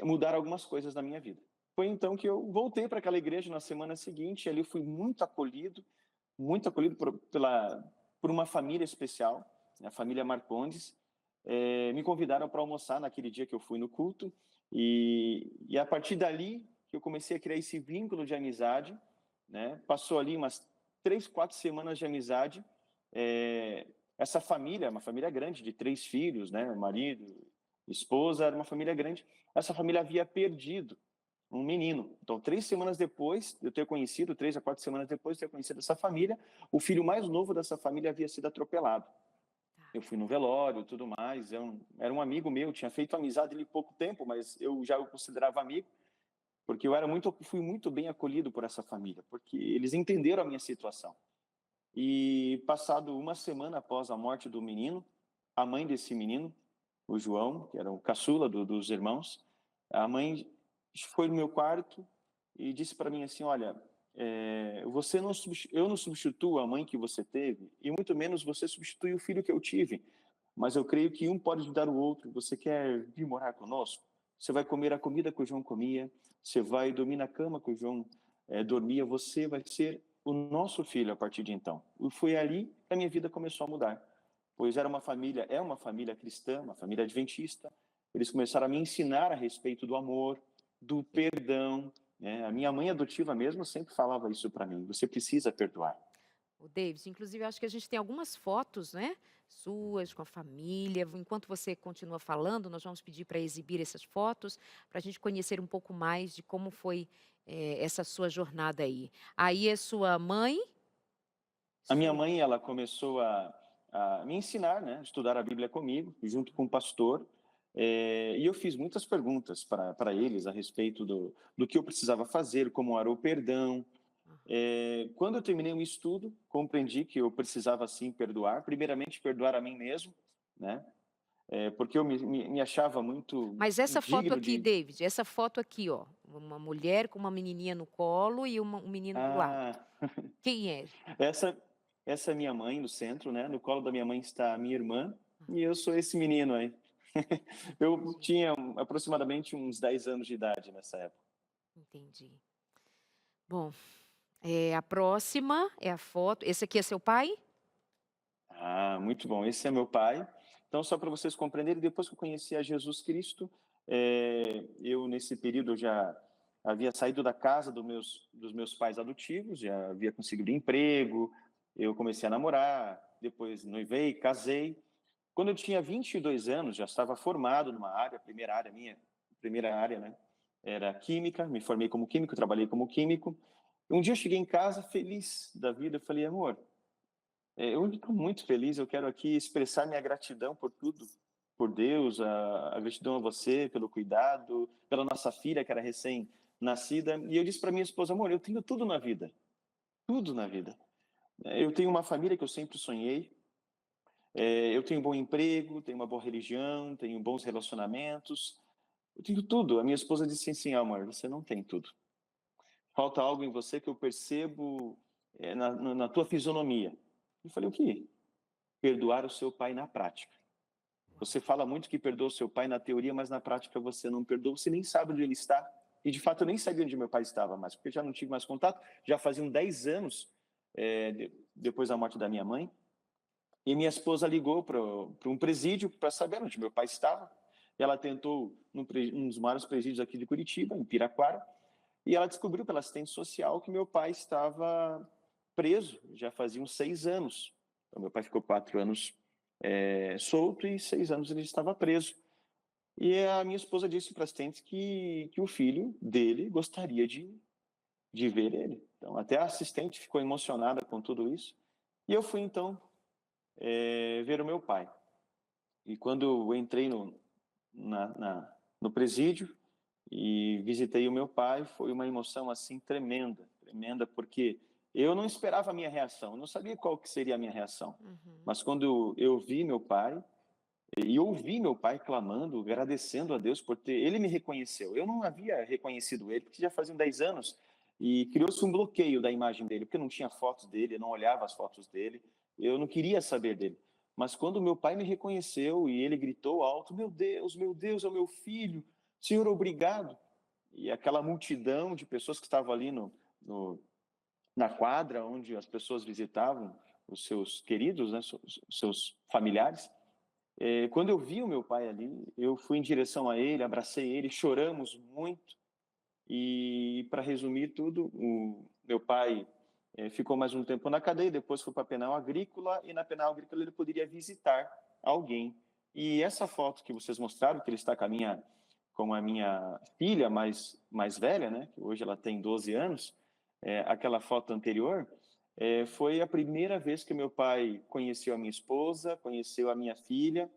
mudar algumas coisas na minha vida. Foi então que eu voltei para aquela igreja na semana seguinte, e ali eu fui muito acolhido por uma família especial, a família Marcondes. Me convidaram para almoçar naquele dia que eu fui no culto, e a partir dali que eu comecei a criar esse vínculo de amizade, né? Passou ali umas 3, 4 semanas de amizade. Essa família, uma família grande, de 3 filhos, né? Marido, esposa, era uma família grande. Essa família havia perdido um menino. Então, 3 semanas depois de eu ter conhecido, 3 a 4 semanas depois de ter conhecido essa família, o filho mais novo dessa família havia sido atropelado. Eu fui no velório e tudo mais. Era um amigo meu, tinha feito amizade ali pouco tempo, mas eu já o considerava amigo, porque fui muito bem acolhido por essa família, porque eles entenderam a minha situação. E passado uma semana após a morte do menino, a mãe desse menino, o João, que era o caçula dos irmãos, a mãe foi no meu quarto e disse para mim assim, olha, eu não substituo a mãe que você teve e muito menos você substitui o filho que eu tive, mas eu creio que um pode ajudar o outro. Você quer vir morar conosco? Você vai comer a comida que o João comia, você vai dormir na cama que o João dormia, você vai ser o nosso filho a partir de então. E foi ali que a minha vida começou a mudar, pois é uma família cristã, uma família adventista. Eles começaram a me ensinar a respeito do amor, do perdão, né? A minha mãe adotiva mesmo sempre falava isso para mim, você precisa perdoar. O David, inclusive, eu acho que a gente tem algumas fotos, né, suas com a família. Enquanto você continua falando, nós vamos pedir para exibir essas fotos, para a gente conhecer um pouco mais de como foi essa sua jornada aí. Aí é sua mãe? A minha mãe, ela começou a me ensinar, né, a estudar a Bíblia comigo, junto com o pastor, e eu fiz muitas perguntas para eles a respeito do que eu precisava fazer, como era o perdão. Quando eu terminei o estudo, compreendi que eu precisava sim perdoar, primeiramente perdoar a mim mesmo, né, porque eu me achava muito Mas essa foto indigno aqui, de... David, essa foto aqui, ó, uma mulher com uma menininha no colo e um menino do lado. Ah, Quem é? essa, essa é minha mãe no centro, né? No colo da minha mãe está a minha irmã e eu sou esse menino aí. Eu Entendi, tinha aproximadamente uns 10 anos de idade nessa época. entendi. Bom, a próxima é a foto. Esse aqui é seu pai? Ah, muito bom. Esse é meu pai. Então, só para vocês compreenderem, depois que eu conheci a Jesus Cristo, eu nesse período eu já havia saído da casa dos meus pais adotivos, já havia conseguido emprego, eu comecei a namorar, depois noivei, casei. Quando eu tinha 22 anos, já estava formado numa área, primeira área, né? Era química, me formei como químico, trabalhei como químico. Um dia eu cheguei em casa feliz da vida, eu falei, amor, eu estou muito feliz, eu quero aqui expressar minha gratidão por tudo, por Deus, a gratidão a você, pelo cuidado, pela nossa filha que era recém-nascida. E eu disse para minha esposa, amor, eu tenho tudo na vida, tudo na vida. Eu tenho uma família que eu sempre sonhei, eu tenho um bom emprego, tenho uma boa religião, tenho bons relacionamentos, eu tenho tudo. A minha esposa disse assim, amor, você não tem tudo. falta algo em você que eu percebo na tua fisionomia. Eu falei, o quê? Perdoar o seu pai na prática. Você fala muito que perdoa o seu pai na teoria, mas na prática você não perdoa, você nem sabe onde ele está. E de fato eu nem sabia onde meu pai estava mais, porque já não tive mais contato, já faziam 10 anos depois da morte da minha mãe. E minha esposa ligou para um presídio para saber onde meu pai estava. E ela tentou num dos maiores presídios aqui de Curitiba, em Piraquara, e ela descobriu pela assistente social que meu pai estava preso, já faziam 6 anos. Então, meu pai ficou 4 anos solto e 6 anos ele estava preso. E a minha esposa disse para a assistente que o filho dele gostaria de ver ele. Então, até a assistente ficou emocionada com tudo isso. E eu fui, então, ver o meu pai. E quando eu entrei no presídio e visitei o meu pai, foi uma emoção assim tremenda, tremenda, porque eu não esperava a minha reação, eu não sabia qual que seria a minha reação. Mas quando eu vi meu pai e ouvi meu pai clamando, agradecendo a Deus por ter, ele me reconheceu. Eu não havia reconhecido ele, porque já faziam 10 anos e criou-se um bloqueio da imagem dele, porque eu não tinha fotos dele, eu não olhava as fotos dele, eu não queria saber dele. Mas quando meu pai me reconheceu e ele gritou alto, meu Deus, é o meu filho, Senhor, obrigado. E aquela multidão de pessoas que estavam ali na quadra onde as pessoas visitavam os seus queridos, né, os seus familiares. Quando eu vi o meu pai ali, eu fui em direção a ele, abracei ele, choramos muito. E, para resumir tudo, o meu pai ficou mais um tempo na cadeia, depois foi para a penal agrícola, e na penal agrícola ele poderia visitar alguém. E essa foto que vocês mostraram, que ele está com a minha filha mais velha, né, que hoje ela tem 12 anos, aquela foto anterior, foi a primeira vez que meu pai conheceu a minha esposa, conheceu a minha filha,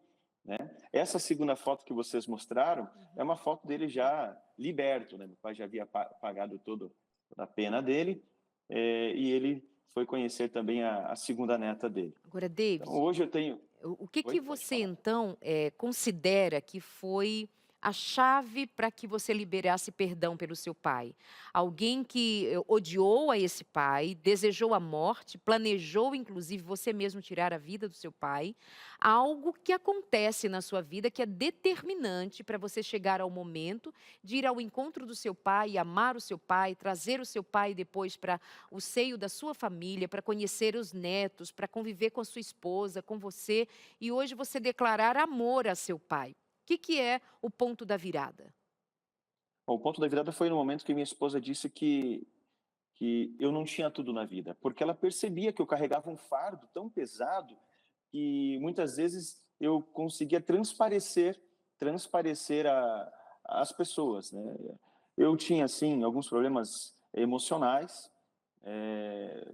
né? Essa segunda foto que vocês mostraram é uma foto dele já liberto, né? Meu pai já havia pagado toda a pena dele, e ele foi conhecer também a segunda neta dele. Agora, Então, David, hoje eu tenho... o que Oi, que pode você falar. então considera que foi a chave para que você liberasse perdão pelo seu pai? Alguém que odiou a esse pai, desejou a morte, planejou inclusive você mesmo tirar a vida do seu pai, algo que acontece na sua vida que é determinante para você chegar ao momento de ir ao encontro do seu pai, amar o seu pai, trazer o seu pai depois para o seio da sua família, para conhecer os netos, para conviver com a sua esposa, com você, e hoje você declarar amor a seu pai. O que é o ponto da virada? Bom, o ponto da virada foi no momento que minha esposa disse que eu não tinha tudo na vida, porque ela percebia que eu carregava um fardo tão pesado que muitas vezes eu conseguia transparecer as pessoas, né? Eu tinha, assim, alguns problemas emocionais.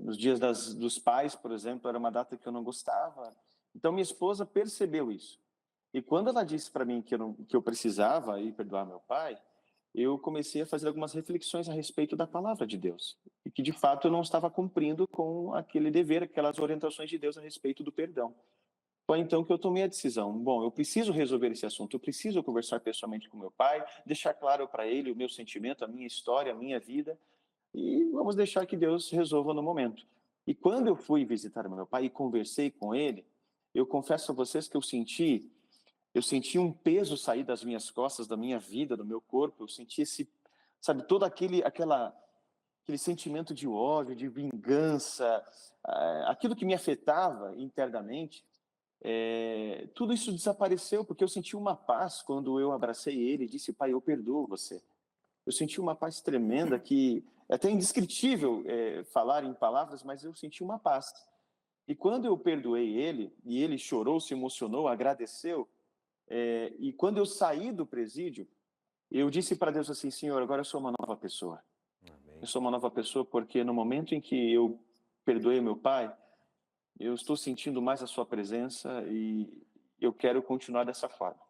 Nos dias dos pais, por exemplo, era uma data que eu não gostava. Então, minha esposa percebeu isso. E quando ela disse para mim que eu precisava ir perdoar meu pai, eu comecei a fazer algumas reflexões a respeito da palavra de Deus. E que, de fato, eu não estava cumprindo com aquele dever, aquelas orientações de Deus a respeito do perdão. Foi então que eu tomei a decisão. Bom, eu preciso resolver esse assunto, eu preciso conversar pessoalmente com meu pai, deixar claro para ele o meu sentimento, a minha história, a minha vida, e vamos deixar que Deus resolva no momento. E quando eu fui visitar meu pai e conversei com ele, eu confesso a vocês que eu senti um peso sair das minhas costas, da minha vida, do meu corpo. Eu senti sabe, todo aquele sentimento de ódio, de vingança, aquilo que me afetava internamente, tudo isso desapareceu, porque eu senti uma paz quando eu abracei ele e disse, pai, eu perdoo você. Eu senti uma paz tremenda que é até indescritível falar em palavras, mas eu senti uma paz. E quando eu perdoei ele, e ele chorou, se emocionou, agradeceu, e quando eu saí do presídio, eu disse para Deus assim, Senhor, agora eu sou uma nova pessoa. Amém. Eu sou uma nova pessoa porque no momento em que eu perdoei meu pai, eu estou sentindo mais a sua presença e eu quero continuar dessa forma.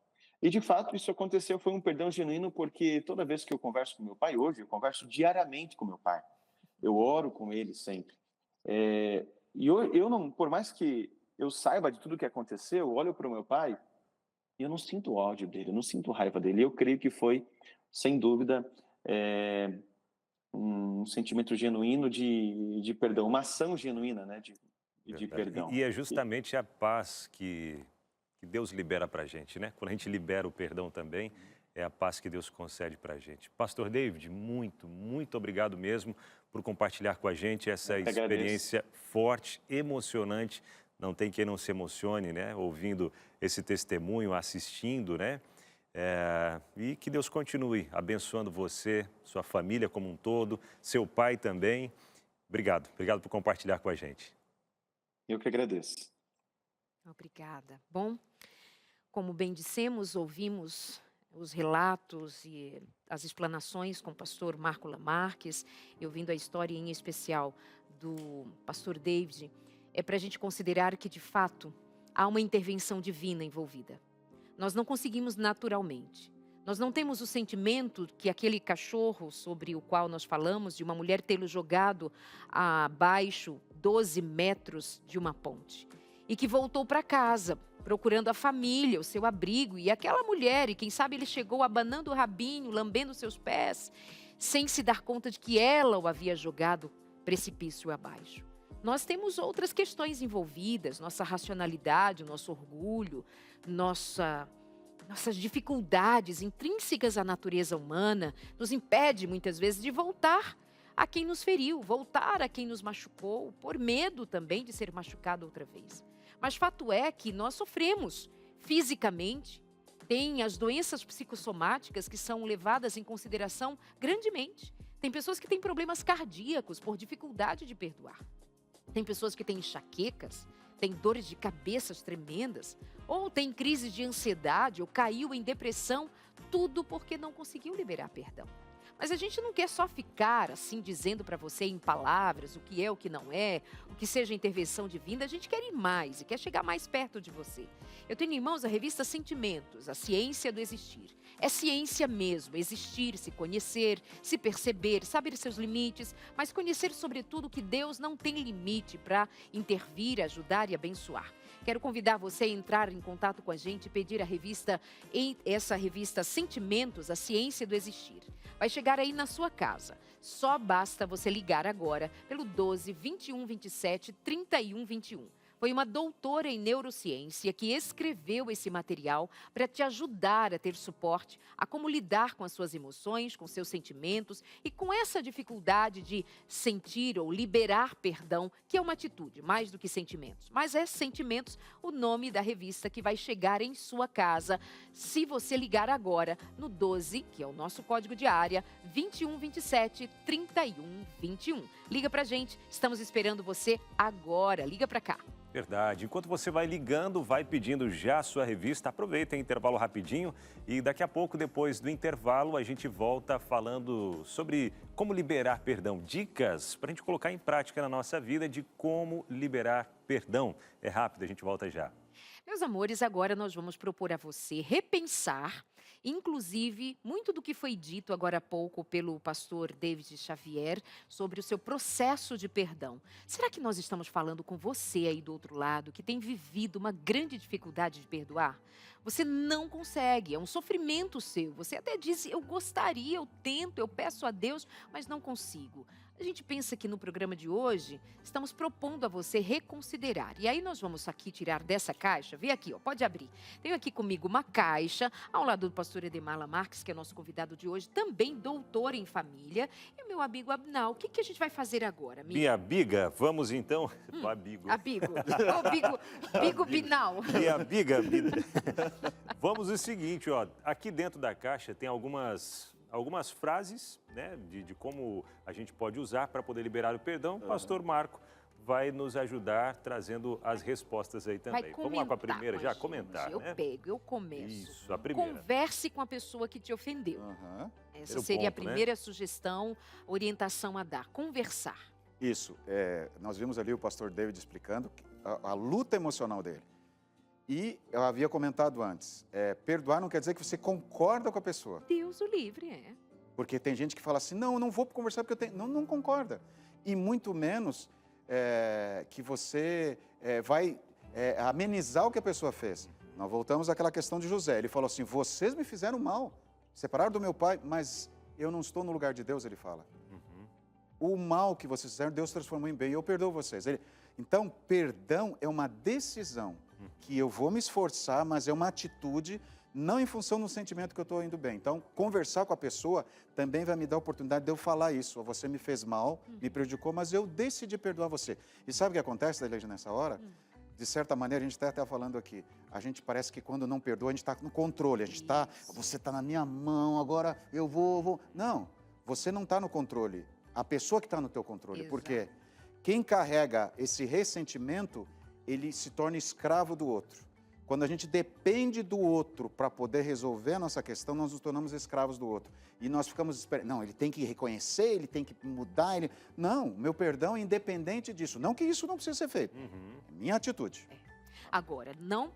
E de fato isso aconteceu, foi um perdão genuíno, porque toda vez que eu converso com meu pai hoje, eu converso diariamente com meu pai. Eu oro com ele sempre. E eu não, por mais que eu saiba de tudo que aconteceu, eu olho para o meu pai e eu não sinto ódio dele, eu não sinto raiva dele. Eu creio que foi, sem dúvida, um sentimento genuíno de perdão, uma ação genuína, né, de Verdade. perdão. E é justamente a paz que Deus libera para a gente, né? Quando a gente libera o perdão também, é a paz que Deus concede para a gente. Pastor David, muito, muito obrigado mesmo por compartilhar com a gente essa experiência forte, emocionante. Não tem quem não se emocione, né? Ouvindo esse testemunho, assistindo, né? E que Deus continue abençoando você, sua família como um todo, seu pai também. Obrigado por compartilhar com a gente. Eu que agradeço. Obrigada. Bom, como bem dissemos, ouvimos os relatos e as explanações com o pastor Marco Lamarques, e ouvindo a história em especial do pastor David, é para a gente considerar que, de fato, há uma intervenção divina envolvida. Nós não conseguimos naturalmente. Nós não temos o sentimento que aquele cachorro sobre o qual nós falamos, de uma mulher tê-lo jogado abaixo 12 metros de uma ponte, e que voltou para casa, procurando a família, o seu abrigo, e aquela mulher, e quem sabe ele chegou abanando o rabinho, lambendo seus pés, sem se dar conta de que ela o havia jogado precipício abaixo. Nós temos outras questões envolvidas, nossa racionalidade, nosso orgulho, nossas dificuldades intrínsecas à natureza humana, nos impede muitas vezes de voltar a quem nos feriu, voltar a quem nos machucou, por medo também de ser machucado outra vez. Mas fato é que nós sofremos fisicamente, tem as doenças psicossomáticas que são levadas em consideração grandemente. Tem pessoas que têm problemas cardíacos por dificuldade de perdoar. Tem pessoas que têm enxaquecas, têm dores de cabeças tremendas, ou têm crises de ansiedade, ou caiu em depressão, tudo porque não conseguiu liberar perdão. Mas a gente não quer só ficar assim dizendo para você em palavras o que é, o que não é, o que seja intervenção divina. A gente quer ir mais e quer chegar mais perto de você. Eu tenho em mãos a revista Sentimentos, a ciência do existir. É ciência mesmo, existir, se conhecer, se perceber, saber seus limites, mas conhecer sobretudo que Deus não tem limite para intervir, ajudar e abençoar. Quero convidar você a entrar em contato com a gente e pedir essa revista Sentimentos, a ciência do existir. Vai chegar aí na sua casa. Só basta você ligar agora pelo 12 21 27 31 21. Foi uma doutora em neurociência que escreveu esse material para te ajudar a ter suporte a como lidar com as suas emoções, com seus sentimentos e com essa dificuldade de sentir ou liberar perdão, que é uma atitude, mais do que sentimentos. Mas é Sentimentos o nome da revista que vai chegar em sua casa se você ligar agora no 12, que é o nosso código de área, 21 27 31 21. Liga pra gente, estamos esperando você agora. Liga pra cá. Verdade. Enquanto você vai ligando, vai pedindo já a sua revista, aproveita, intervalo rapidinho e daqui a pouco, depois do intervalo, a gente volta falando sobre como liberar perdão. Dicas para a gente colocar em prática na nossa vida de como liberar perdão. É rápido, a gente volta já. Meus amores, agora nós vamos propor a você repensar, inclusive, muito do que foi dito agora há pouco pelo pastor David Xavier sobre o seu processo de perdão. Será que nós estamos falando com você aí do outro lado, que tem vivido uma grande dificuldade de perdoar? Você não consegue, é um sofrimento seu. Você até diz, eu gostaria, eu tento, eu peço a Deus, mas não consigo. A gente pensa que no programa de hoje, estamos propondo a você reconsiderar. E aí nós vamos aqui tirar dessa caixa, vê aqui, ó, pode abrir. Tenho aqui comigo uma caixa, ao lado do pastor Edemar Lamarques, que é nosso convidado de hoje, também doutor em família, e o meu amigo Abnal. O que a gente vai fazer agora, amigo? Minha biga, vamos então... Abigo. Bigo Binal. Minha biga, vamos o seguinte, ó, aqui dentro da caixa tem algumas frases, né, de como a gente pode usar para poder liberar o perdão. O pastor Marco vai nos ajudar trazendo as respostas aí também. Vamos lá com a primeira, já comentar, Eu né? eu começo. Isso, a primeira. Converse com a pessoa que te ofendeu. Essa seria a primeira sugestão, orientação a dar. Conversar. Isso. Nós vimos ali o pastor David explicando a luta emocional dele. E eu havia comentado antes, perdoar não quer dizer que você concorda com a pessoa. Deus o livre, é. Porque tem gente que fala assim, não, eu não vou conversar porque eu tenho... Não concorda. E muito menos que você vai amenizar o que a pessoa fez. Nós voltamos àquela questão de José. Ele falou assim, vocês me fizeram mal, separaram do meu pai, mas eu não estou no lugar de Deus, ele fala. o mal que vocês fizeram, Deus transformou em bem, e eu perdoo vocês. Então, perdão é uma decisão que eu vou me esforçar, mas é uma atitude, não em função do sentimento que eu estou indo bem. Então, conversar com a pessoa também vai me dar a oportunidade de eu falar isso. Você me fez mal, me prejudicou, mas eu decidi perdoar você. E sabe o que acontece, Adelaide, nessa hora? De certa maneira, a gente está até falando aqui, a gente parece que quando não perdoa, a gente está no controle, a gente está, você está na minha mão, agora eu vou. Não, você não está no controle, a pessoa que está no teu controle, Exato. porque quem carrega esse ressentimento, ele se torna escravo do outro. Quando a gente depende do outro para poder resolver a nossa questão, nós nos tornamos escravos do outro. E nós ficamos esperando, não, ele tem que reconhecer, ele tem que mudar, ele... Não, meu perdão é independente disso. Não que isso não precise ser feito. É minha atitude. Agora, não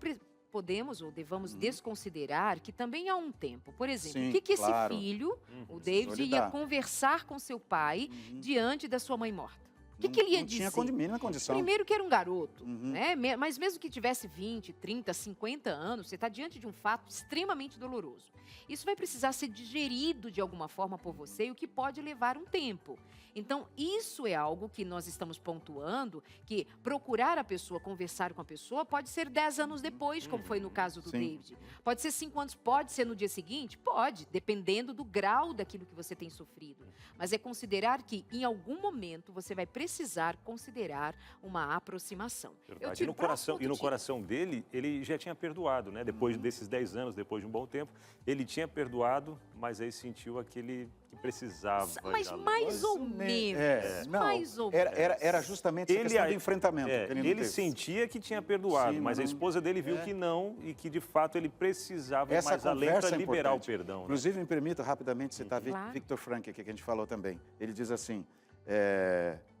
podemos ou devamos desconsiderar que também há um tempo. Por exemplo, Sim, o que claro. esse filho, o Precisa David, ia lidar. conversar com seu pai diante da sua mãe morta? O que ele ia não dizer? tinha mínima condição. Primeiro que era um garoto, né? Mas mesmo que tivesse 20, 30, 50 anos, você está diante de um fato extremamente doloroso. Isso vai precisar ser digerido de alguma forma por você, e o que pode levar um tempo. Então, isso é algo que nós estamos pontuando, que procurar a pessoa, conversar com a pessoa, pode ser 10 anos depois, como foi no caso do Sim. David. Pode ser 5 anos, pode ser no dia seguinte? Pode, dependendo do grau daquilo que você tem sofrido. Mas é considerar que, em algum momento, você vai precisar considerar uma aproximação. Verdade. E no coração dele, ele já tinha perdoado, né? Depois desses 10 anos, depois de um bom tempo, ele tinha perdoado, mas aí sentiu aquele que precisava. Mas da mais ou menos. Não, Mais ou menos. era justamente essa questão do enfrentamento. que ele não ele teve. sentia que tinha perdoado, Sim, mas a não- esposa dele viu que não e que de fato ele precisava ir Essa mais além conversa para é liberar o importante. perdão. Né? Inclusive, me permita rapidamente citar Claro. Victor Frankl, que a gente falou também. Ele diz assim,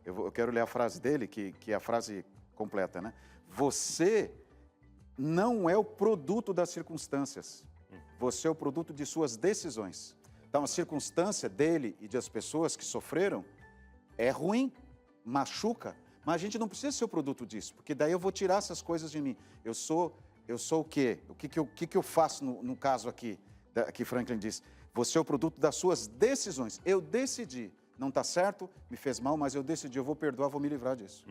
eu quero ler a frase dele, que é a frase completa, né? Você não é o produto das circunstâncias. Você é o produto de suas decisões. Então, a circunstância dele e das pessoas que sofreram é ruim, machuca, mas a gente não precisa ser o produto disso, porque daí eu vou tirar essas coisas de mim. Eu sou o quê? O que eu faço no caso aqui, que Franklin diz? Você é o produto das suas decisões. Eu decidi. Não está certo, me fez mal, mas eu decidi, eu vou perdoar, vou me livrar disso.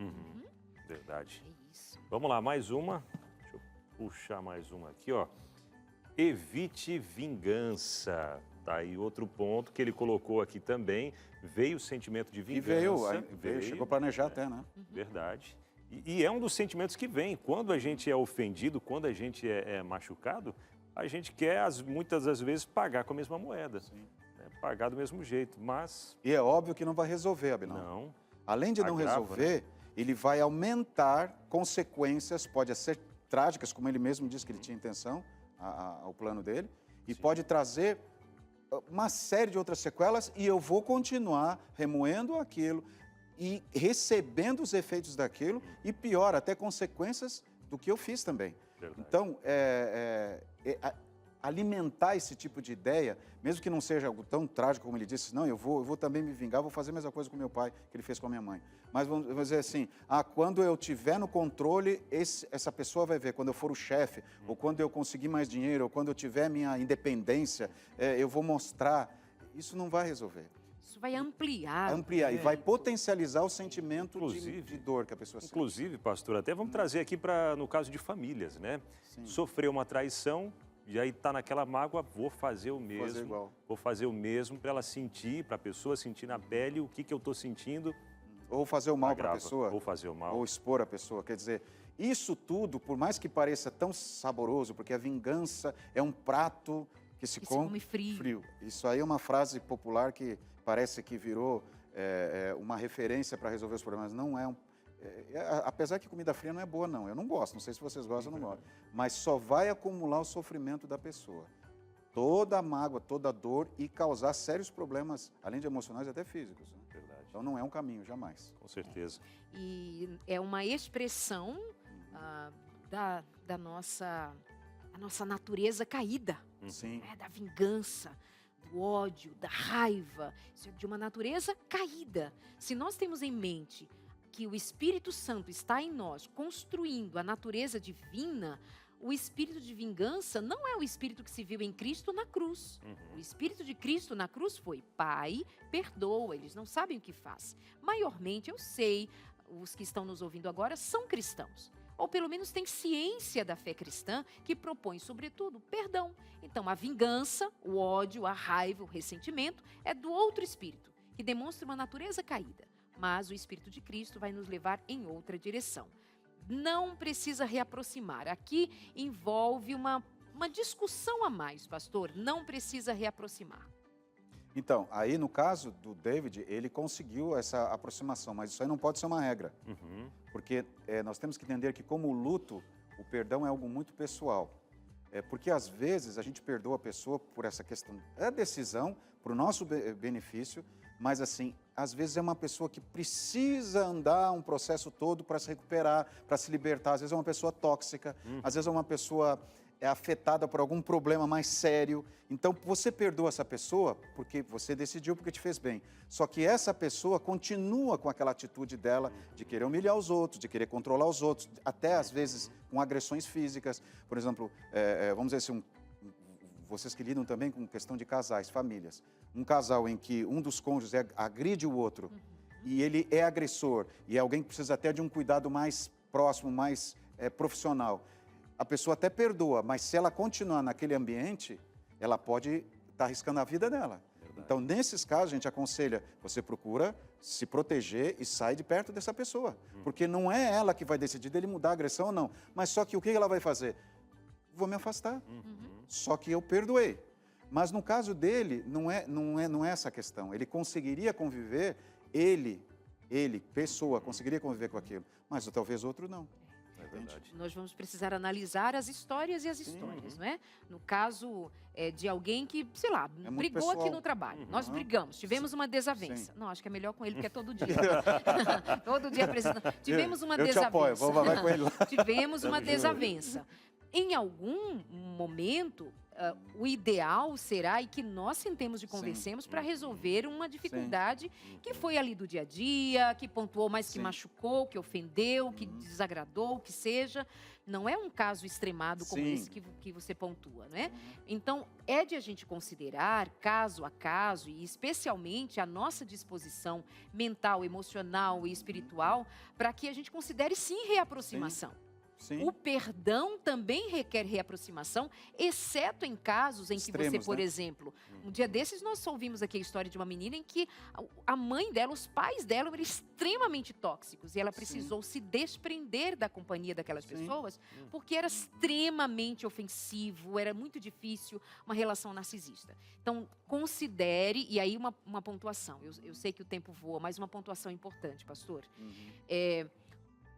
Verdade. É isso. Vamos lá, mais uma. Deixa eu puxar mais uma aqui, ó. Evite vingança. Tá aí outro ponto que ele colocou aqui também. Veio o sentimento de E vingança. veio, chegou a planejar até, né? Verdade. E é um dos sentimentos que vem. Quando a gente é ofendido, quando a gente é machucado, a gente quer, muitas das vezes, pagar com a mesma moeda. Né? Pagar do mesmo jeito, mas E é óbvio que não vai resolver, Abinão. não. Além de não Agrava, resolver, ele vai aumentar consequências, pode ser trágicas, como ele mesmo disse que ele tinha intenção, ao plano dele, e pode trazer uma série de outras sequelas, e eu vou continuar remoendo aquilo e recebendo os efeitos daquilo, e pior, até consequências do que eu fiz também. Verdade. Então, alimentar esse tipo de ideia, mesmo que não seja algo tão trágico como ele disse, não, eu vou também me vingar, vou fazer a mesma coisa com meu pai, que ele fez com a minha mãe. Mas vamos dizer assim, quando eu tiver no controle, essa pessoa vai ver, quando eu for o chefe, ou quando eu conseguir mais dinheiro, ou quando eu tiver minha independência, eu vou mostrar. Isso não vai resolver. Isso vai ampliar. Ampliar, e vai potencializar o sentimento Inclusive- de dor que a pessoa sente. Inclusive, pastor, até vamos trazer aqui para no caso de famílias, né? Sim. Sofreu uma traição, e aí está naquela mágoa, vou fazer o mesmo. Fazer igual. Vou fazer o mesmo para ela sentir, para a pessoa sentir na pele o que eu estou sentindo. Ou fazer o mal para a Agrava, pessoa. ou fazer o mal. Ou expor a pessoa. Quer dizer, isso tudo, por mais que pareça tão saboroso, porque a vingança é um prato que se come frio. Isso aí é uma frase popular que parece que virou uma referência para resolver os problemas. Não é apesar que comida fria não é boa, não. Eu não gosto, não sei se vocês gostam ou não gostam. Mas só vai acumular o sofrimento da pessoa. Toda a mágoa, toda a dor e causar sérios problemas, além de emocionais, até físicos. Né? Verdade, Então não é um caminho, jamais. com certeza. E é uma expressão da nossa natureza caída, Sim. né? Da vingança, do ódio, da raiva. Isso é de uma natureza caída. Se nós temos em mente que o Espírito Santo está em nós, construindo a natureza divina, o espírito de vingança não é o espírito que se viu em Cristo na cruz. O espírito de Cristo na cruz foi: Pai, perdoa, eles não sabem o que faz. Maiormente, eu sei, os que estão nos ouvindo agora são cristãos. Ou pelo menos têm ciência da fé cristã, que propõe, sobretudo, perdão. Então, a vingança, o ódio, a raiva, o ressentimento é do outro espírito, que demonstra uma natureza caída. Mas o Espírito de Cristo vai nos levar em outra direção. Não precisa reaproximar. Aqui envolve uma discussão a mais, pastor. Não precisa reaproximar. Então, aí no caso do David, ele conseguiu essa aproximação, mas isso aí não pode ser uma regra. Porque nós temos que entender que, como o luto, o perdão é algo muito pessoal. Porque às vezes a gente perdoa a pessoa por essa questão, é decisão, para o nosso benefício, mas assim, às vezes é uma pessoa que precisa andar um processo todo para se recuperar, para se libertar. Às vezes é uma pessoa tóxica, às vezes é uma pessoa afetada por algum problema mais sério. Então, você perdoa essa pessoa porque você decidiu, porque te fez bem. Só que essa pessoa continua com aquela atitude dela de querer humilhar os outros, de querer controlar os outros, até às vezes com agressões físicas. Por exemplo, vamos dizer assim, vocês que lidam também com questão de casais, famílias. Um casal em que um dos cônjuges agride o outro e ele é agressor e é alguém que precisa até de um cuidado mais próximo, mais profissional. A pessoa até perdoa, mas se ela continuar naquele ambiente, ela pode estar arriscando a vida dela. Verdade. Então, nesses casos, a gente aconselha, você procura se proteger e sai de perto dessa pessoa. Porque não é ela que vai decidir dele mudar a agressão ou não. Mas só que o que ela vai fazer? Vou me afastar. Só que eu perdoei. Mas no caso dele, não é essa a questão. Ele conseguiria conviver, pessoa, conseguiria conviver com aquilo. Mas talvez outro não. Verdade. Nós vamos precisar analisar as histórias e as histórias, não é? No caso de alguém que, sei lá, brigou pessoal. Aqui no trabalho. Nós brigamos, tivemos uma desavença. Não, acho que é melhor com ele, porque é todo dia. Todo dia apresentando. Tivemos uma desavença. Eu te apoio, vai com ele lá. Tivemos uma desavença. Em algum momento, o ideal será e que nós sentemos e conversemos para resolver uma dificuldade que foi ali do dia a dia, que pontuou, mas que machucou, que ofendeu, que desagradou, o que seja. Não é um caso extremado como esse que você pontua, né? Então, é de a gente considerar caso a caso e especialmente a nossa disposição mental, emocional e espiritual para que a gente considere sim reaproximação. O perdão também requer reaproximação, exceto em casos em que você, por exemplo, um dia desses nós ouvimos aqui a história de uma menina em que a mãe dela, os pais dela eram extremamente tóxicos e ela precisou se desprender da companhia daquelas pessoas porque era extremamente ofensivo, era muito difícil uma relação narcisista. Então, considere, e aí uma pontuação, eu sei que o tempo voa, mas uma pontuação importante, pastor.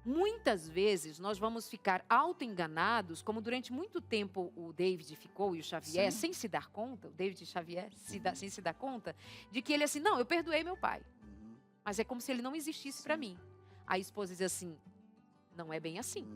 Muitas vezes nós vamos ficar auto-enganados, como durante muito tempo o David ficou e o Xavier, sem se dar conta, o David e Xavier, sem se dar conta, de que ele assim, não, eu perdoei meu pai, mas é como se ele não existisse para mim. A esposa diz assim, não é bem assim.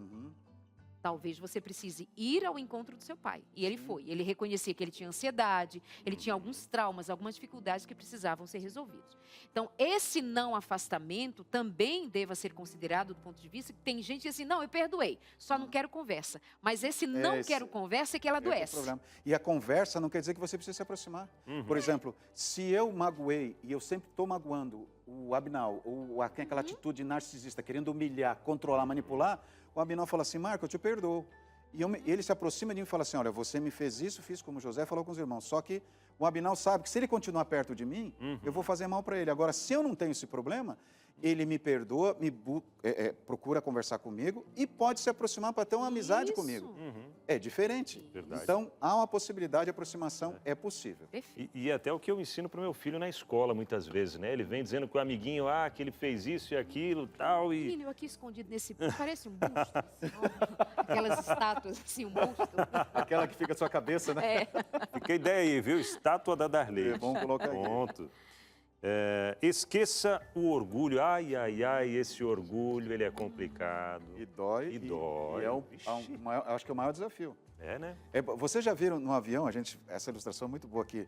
Talvez você precise ir ao encontro do seu pai. E ele foi. Ele reconhecia que ele tinha ansiedade, ele tinha alguns traumas, algumas dificuldades que precisavam ser resolvidos. Então, esse não afastamento também deva ser considerado do ponto de vista que tem gente que diz assim, não, eu perdoei, só não quero conversa. Mas esse não quero conversa é que ela adoece. E a conversa não quer dizer que você precisa se aproximar. Por exemplo, se eu magoei e eu sempre estou magoando o Abinal, ou aquela atitude narcisista, querendo humilhar, controlar, manipular, o Abinal fala assim, Marco, eu te perdoo. E ele se aproxima de mim e fala assim, olha, você me fez isso, fiz como José falou com os irmãos. Só que o Abinal sabe que se ele continuar perto de mim, eu vou fazer mal para ele. Agora, se eu não tenho esse problema, ele me perdoa, procura conversar comigo e pode se aproximar para ter uma amizade comigo. É diferente. Verdade. Então, há uma possibilidade de aproximação, é possível. E até o que eu ensino para o meu filho na escola, muitas vezes, né? Ele vem dizendo com o amiguinho, que ele fez isso e aquilo, tal, e... Menino, eu aqui escondido nesse... Parece um busto, assim, aquelas estátuas, assim, um busto. Aquela que fica à sua cabeça, né? Fica a ideia aí, viu? Estátua da Darley. É bom colocar aí. Pronto. Esqueça o orgulho. Ai, esse orgulho, ele é complicado. E dói. E dói. Acho que é o maior desafio. É, né? Vocês já viram no avião, essa ilustração é muito boa aqui,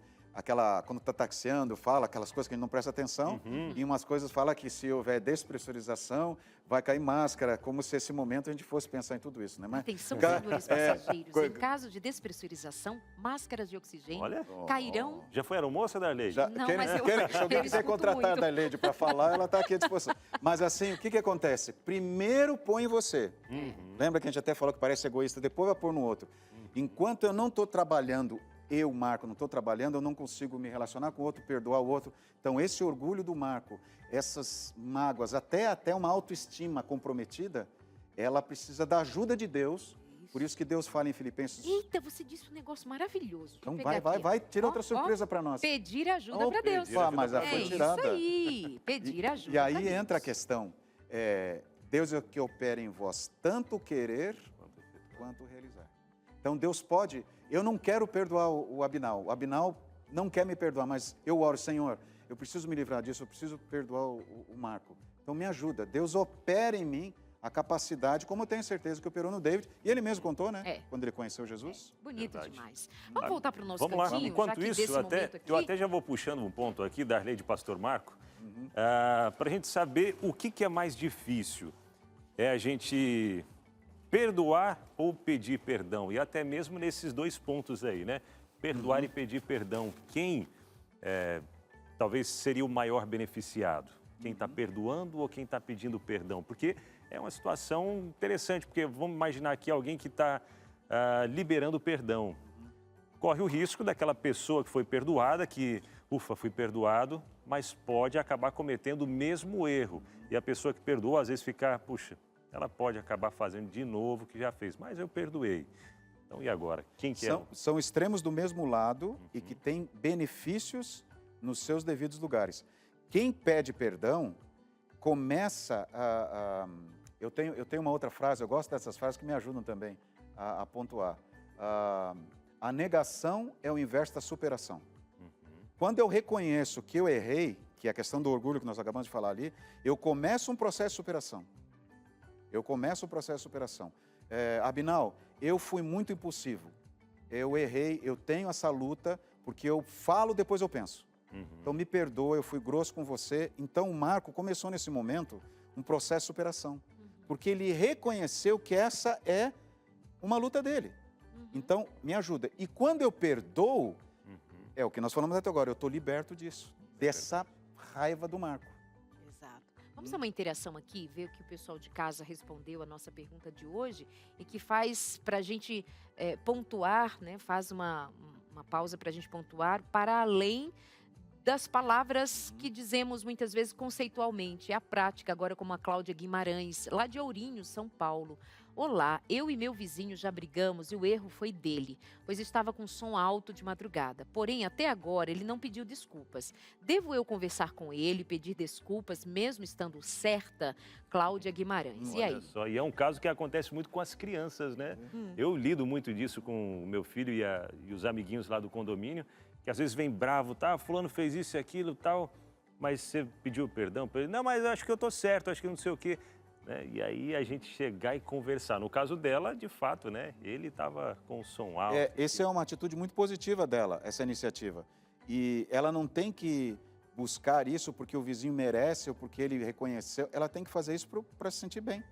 quando está taxiando, fala aquelas coisas que a gente não presta atenção, e umas coisas fala que se houver despressurização, vai cair máscara, como se esse momento a gente fosse pensar em tudo isso, né? Mas, Atenção, senhores passageiros, em caso de despressurização, máscaras de oxigênio Olha, cairão... já foi aeromoça, Darley? já, Não, quem, mas eu- se alguém eu quiser escuto contratar muito. a Darleide para falar, ela está aqui à disposição. Mas assim, o que acontece? Primeiro põe em você. Lembra que a gente até falou que parece egoísta, depois vai pôr no outro. Enquanto eu não estou trabalhando, eu, Marco, não estou trabalhando, eu não consigo me relacionar com o outro, perdoar o outro. Então, esse orgulho do Marco, essas mágoas, até uma autoestima comprometida, ela precisa da ajuda de Deus. Por isso que Deus fala em Filipenses. Eita, você disse um negócio maravilhoso. Deixa eu Então pegar vai, aqui. tira Ó, outra ó, surpresa para nós. Pedir ajuda Oh, para Deus. pedir ajuda mas já pra foi É tirada. isso aí, pedir ajuda E aí pra Deus. entra a questão. Deus é o que opera em vós, tanto querer quanto realizar. Então Deus pode. Eu não quero perdoar o Abinal. O Abinal não quer me perdoar, mas eu oro, Senhor, eu preciso me livrar disso, eu preciso perdoar o Marco. Então me ajuda. Deus opera em mim a capacidade, como eu tenho certeza que operou no David. E ele mesmo contou, né? É. Quando ele conheceu Jesus. Bonito Verdade. demais. Vamos voltar para o nosso Vamos lá. cantinho, Enquanto já que isso, desse momento aqui... eu até já vou puxando um ponto aqui, Darley de Pastor Marco, para a gente saber o que é mais difícil. É a gente perdoar ou pedir perdão. E até mesmo nesses dois pontos aí, né? Perdoar e pedir perdão. Quem talvez seria o maior beneficiado? Quem está perdoando ou quem está pedindo perdão? Porque é uma situação interessante, porque vamos imaginar aqui alguém que está liberando perdão. Corre o risco daquela pessoa que foi perdoada, que, ufa, fui perdoado, mas pode acabar cometendo o mesmo erro. E a pessoa que perdoou, às vezes, ficar, puxa, ela pode acabar fazendo de novo o que já fez, mas eu perdoei. Então, e agora? Quem que é? São extremos do mesmo lado e que têm benefícios nos seus devidos lugares. Quem pede perdão começa eu tenho uma outra frase, eu gosto dessas frases que me ajudam também a pontuar. A negação é o inverso da superação. Quando eu reconheço que eu errei, que é a questão do orgulho que nós acabamos de falar ali, eu começo um processo de superação. Abinal, eu fui muito impulsivo. Eu errei, eu tenho essa luta, porque eu falo, depois eu penso. Então me perdoa, eu fui grosso com você. Então o Marco começou nesse momento um processo de superação. Porque ele reconheceu que essa é uma luta dele. Então, me ajuda. E quando eu perdoo, é o que nós falamos até agora, eu estou liberto disso, dessa raiva do Marco. Exato. Vamos dar uma interação aqui, ver o que o pessoal de casa respondeu à nossa pergunta de hoje e que faz para a gente pontuar, né? Faz uma pausa para a gente pontuar para além das palavras que dizemos muitas vezes conceitualmente. É a prática agora, como a Cláudia Guimarães, lá de Ourinho, São Paulo. Olá, eu e meu vizinho já brigamos e o erro foi dele, pois estava com som alto de madrugada. Porém, até agora, ele não pediu desculpas. Devo eu conversar com ele, pedir desculpas, mesmo estando certa? Cláudia Guimarães. E aí? Olha só, e é um caso que acontece muito com as crianças, né? Eu lido muito disso com o meu filho e os amiguinhos lá do condomínio, que às vezes vem bravo, tá? Fulano fez isso e aquilo tal, mas você pediu perdão para ele? Não, mas eu acho que eu tô certo, acho que não sei o quê. E aí a gente chegar e conversar. No caso dela, de fato, né? Ele estava com o som alto. Essa é uma atitude muito positiva dela, essa iniciativa. E ela não tem que buscar isso porque o vizinho merece ou porque ele reconheceu. Ela tem que fazer isso para se sentir bem.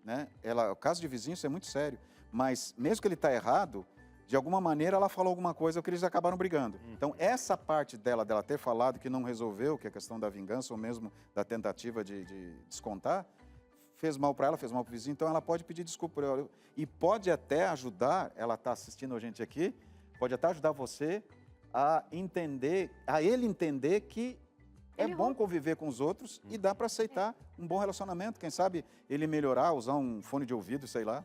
Né? O caso de vizinho, isso é muito sério. Mas mesmo que ele está errado, de alguma maneira ela falou alguma coisa que eles acabaram brigando. Então, essa parte dela ter falado que não resolveu, que é a questão da vingança ou mesmo da tentativa de descontar, fez mal para ela, fez mal para o vizinho, então ela pode pedir desculpa por ela. E pode até ajudar, ela está assistindo a gente aqui, pode até ajudar você a ele entender que é bom conviver com os outros e dá para aceitar um bom relacionamento. Quem sabe ele melhorar, usar um fone de ouvido, sei lá.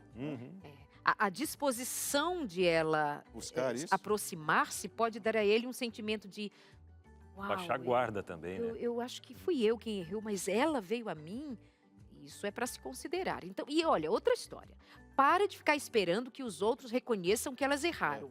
A disposição de ela Buscar isso. aproximar-se pode dar a ele um sentimento de... Uau, Baixar a guarda também, né? eu acho que fui eu quem errou, mas ela veio a mim. Isso é para se considerar. Então, e olha, outra história. Para de ficar esperando que os outros reconheçam que elas erraram.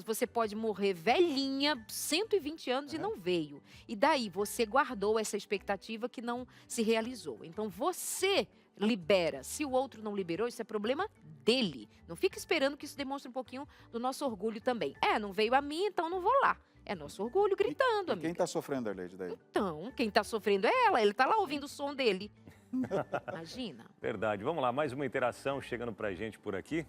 Você pode morrer velhinha, 120 anos e não veio. E daí você guardou essa expectativa que não se realizou. Então você libera. Se o outro não liberou, isso é problema dele. Não fica esperando que isso demonstre um pouquinho do nosso orgulho também. Não veio a mim, então não vou lá. É nosso orgulho gritando, E amiga. quem está sofrendo, Arleide, daí? Então, quem está sofrendo é ela. Ele está lá ouvindo o som dele. Imagina. Verdade. Vamos lá, mais uma interação chegando pra gente por aqui.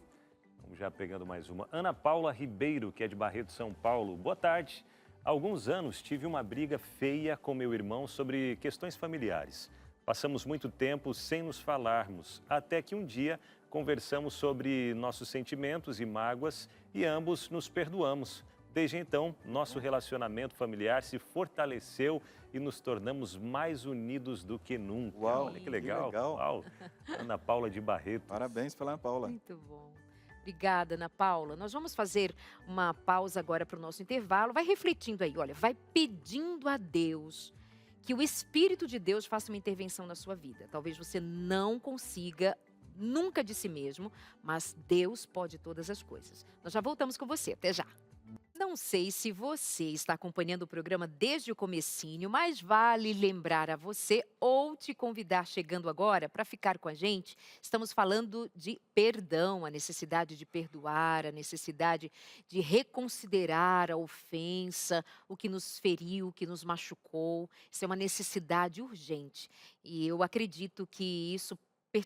Vamos já pegando mais uma. Ana Paula Ribeiro, que é de Barreto, São Paulo. Boa tarde. Há alguns anos tive uma briga feia com meu irmão sobre questões familiares. Passamos muito tempo sem nos falarmos, até que um dia conversamos sobre nossos sentimentos e mágoas e ambos nos perdoamos. Desde então, nosso relacionamento familiar se fortaleceu e nos tornamos mais unidos do que nunca. Uau, Olha que legal. que legal. Uau. Ana Paula de Barreto. Parabéns pela Ana Paula. Muito bom. Obrigada, Ana Paula. Nós vamos fazer uma pausa agora para o nosso intervalo. Vai refletindo aí, olha, vai pedindo a Deus que o Espírito de Deus faça uma intervenção na sua vida. Talvez você não consiga nunca de si mesmo, mas Deus pode todas as coisas. Nós já voltamos com você. Até já. Não sei se você está acompanhando o programa desde o comecinho, mas vale lembrar a você ou te convidar chegando agora para ficar com a gente. Estamos falando de perdão, a necessidade de perdoar, a necessidade de reconsiderar a ofensa, o que nos feriu, o que nos machucou. Isso é uma necessidade urgente e eu acredito que isso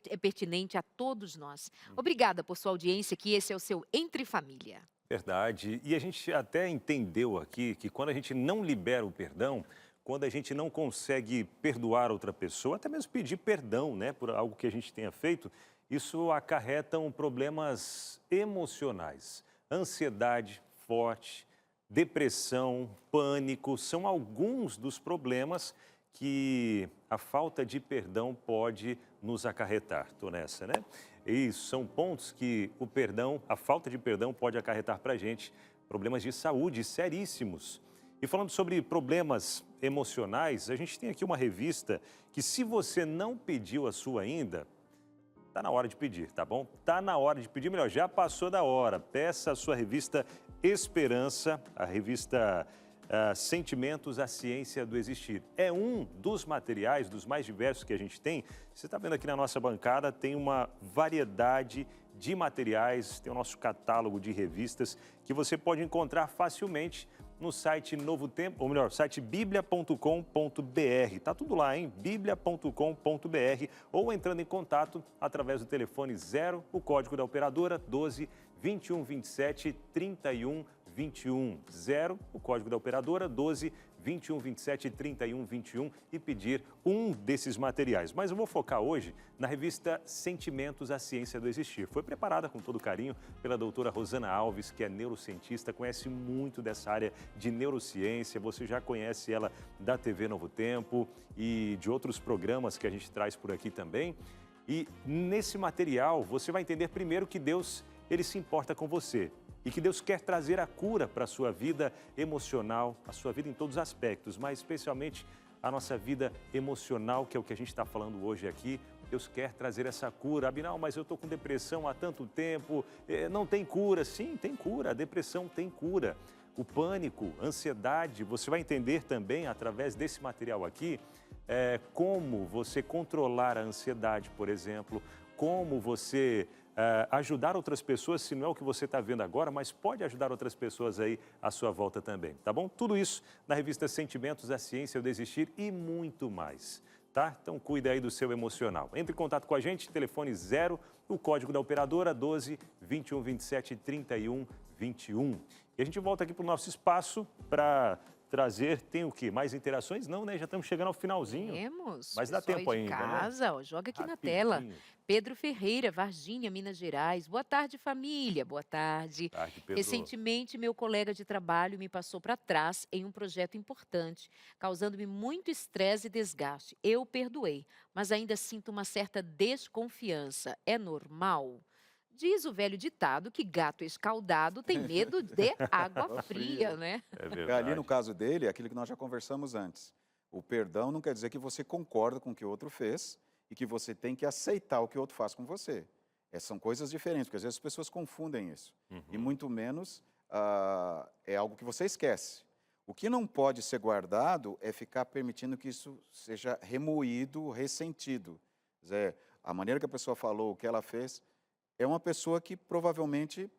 é pertinente a todos nós. Obrigada por sua audiência, que esse é o seu Entre Família. Verdade. E a gente até entendeu aqui que quando a gente não libera o perdão, quando a gente não consegue perdoar outra pessoa, até mesmo pedir perdão, né, por algo que a gente tenha feito, isso acarreta problemas emocionais. Ansiedade forte, depressão, pânico, são alguns dos problemas que a falta de perdão pode nos acarretar. Estou nessa, né? Isso, são pontos que o perdão, a falta de perdão pode acarretar para a gente problemas de saúde seríssimos. E falando sobre problemas emocionais, a gente tem aqui uma revista que, se você não pediu a sua ainda, tá na hora de pedir, tá bom? Tá na hora de pedir, melhor, já passou da hora. Peça a sua revista Esperança, a revista Sentimentos, a Ciência do Existir. É um dos materiais, dos mais diversos que a gente tem. Você está vendo aqui na nossa bancada, tem uma variedade de materiais, tem o nosso catálogo de revistas que você pode encontrar facilmente no site Novo Tempo, ou melhor, site biblia.com.br. Tá tudo lá, hein? biblia.com.br, ou entrando em contato através do telefone 0, o código da operadora 12 21 27 31 21 0, o código da operadora 12 21 27 31 21 e pedir um desses materiais. Mas eu vou focar hoje na revista Sentimentos, a Ciência do Existir. Foi preparada com todo carinho pela doutora Rosana Alves, que é neurocientista, conhece muito dessa área de neurociência. Você já conhece ela da TV Novo Tempo e de outros programas que a gente traz por aqui também. E nesse material você vai entender primeiro que Deus, ele se importa com você. E que Deus quer trazer a cura para a sua vida emocional, a sua vida em todos os aspectos, mas especialmente a nossa vida emocional, que é o que a gente está falando hoje aqui. Deus quer trazer essa cura. Abinal, mas eu estou com depressão há tanto tempo, não tem cura. Sim, tem cura, a depressão tem cura. O pânico, ansiedade, você vai entender também através desse material aqui, como você controlar a ansiedade, por exemplo, como você ajudar outras pessoas, se não é o que você está vendo agora, mas pode ajudar outras pessoas aí à sua volta também, tá bom? Tudo isso na revista Sentimentos, a Ciência do Existir e muito mais, tá? Então cuida aí do seu emocional. Entre em contato com a gente, telefone 0, o código da operadora 12 21 27 31 21. E a gente volta aqui para o nosso espaço para trazer, tem o quê? Mais interações? Não, né? Já estamos chegando ao finalzinho. Temos. Mas dá Pessoal tempo aí de ainda, casa, ó, joga aqui na Rapidinho. tela. Pedro Ferreira, Varginha, Minas Gerais. Boa tarde, família. Boa tarde. Tarde, Pedro. Recentemente, meu colega de trabalho me passou para trás em um projeto importante, causando-me muito estresse e desgaste. Eu perdoei, mas ainda sinto uma certa desconfiança. É normal? Diz o velho ditado que gato escaldado tem medo de água fria, né? É Ali, verdade. no caso dele, é aquilo que nós já conversamos antes. O perdão não quer dizer que você concorda com o que o outro fez e que você tem que aceitar o que o outro faz com você. São coisas diferentes, porque às vezes as pessoas confundem isso. E muito menos é algo que você esquece. O que não pode ser guardado é ficar permitindo que isso seja remoído, ressentido. Quer dizer, a maneira que a pessoa falou, o que ela fez, é uma pessoa que provavelmente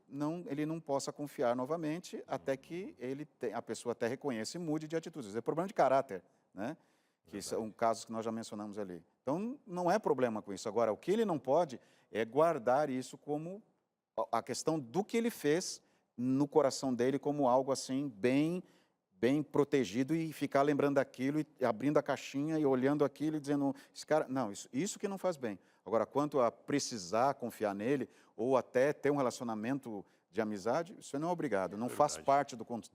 ele não possa confiar novamente até que a pessoa até reconheça e mude de atitudes. É problema de caráter, né? Que são casos que nós já mencionamos ali. Então, não é problema com isso. Agora, o que ele não pode é guardar isso como a questão do que ele fez no coração dele como algo assim bem protegido e ficar lembrando daquilo e abrindo a caixinha e olhando aquilo e dizendo, esse cara, não, isso que não faz bem. Agora, quanto a precisar confiar nele ou até ter um relacionamento de amizade, isso não é obrigado, não faz parte do contexto.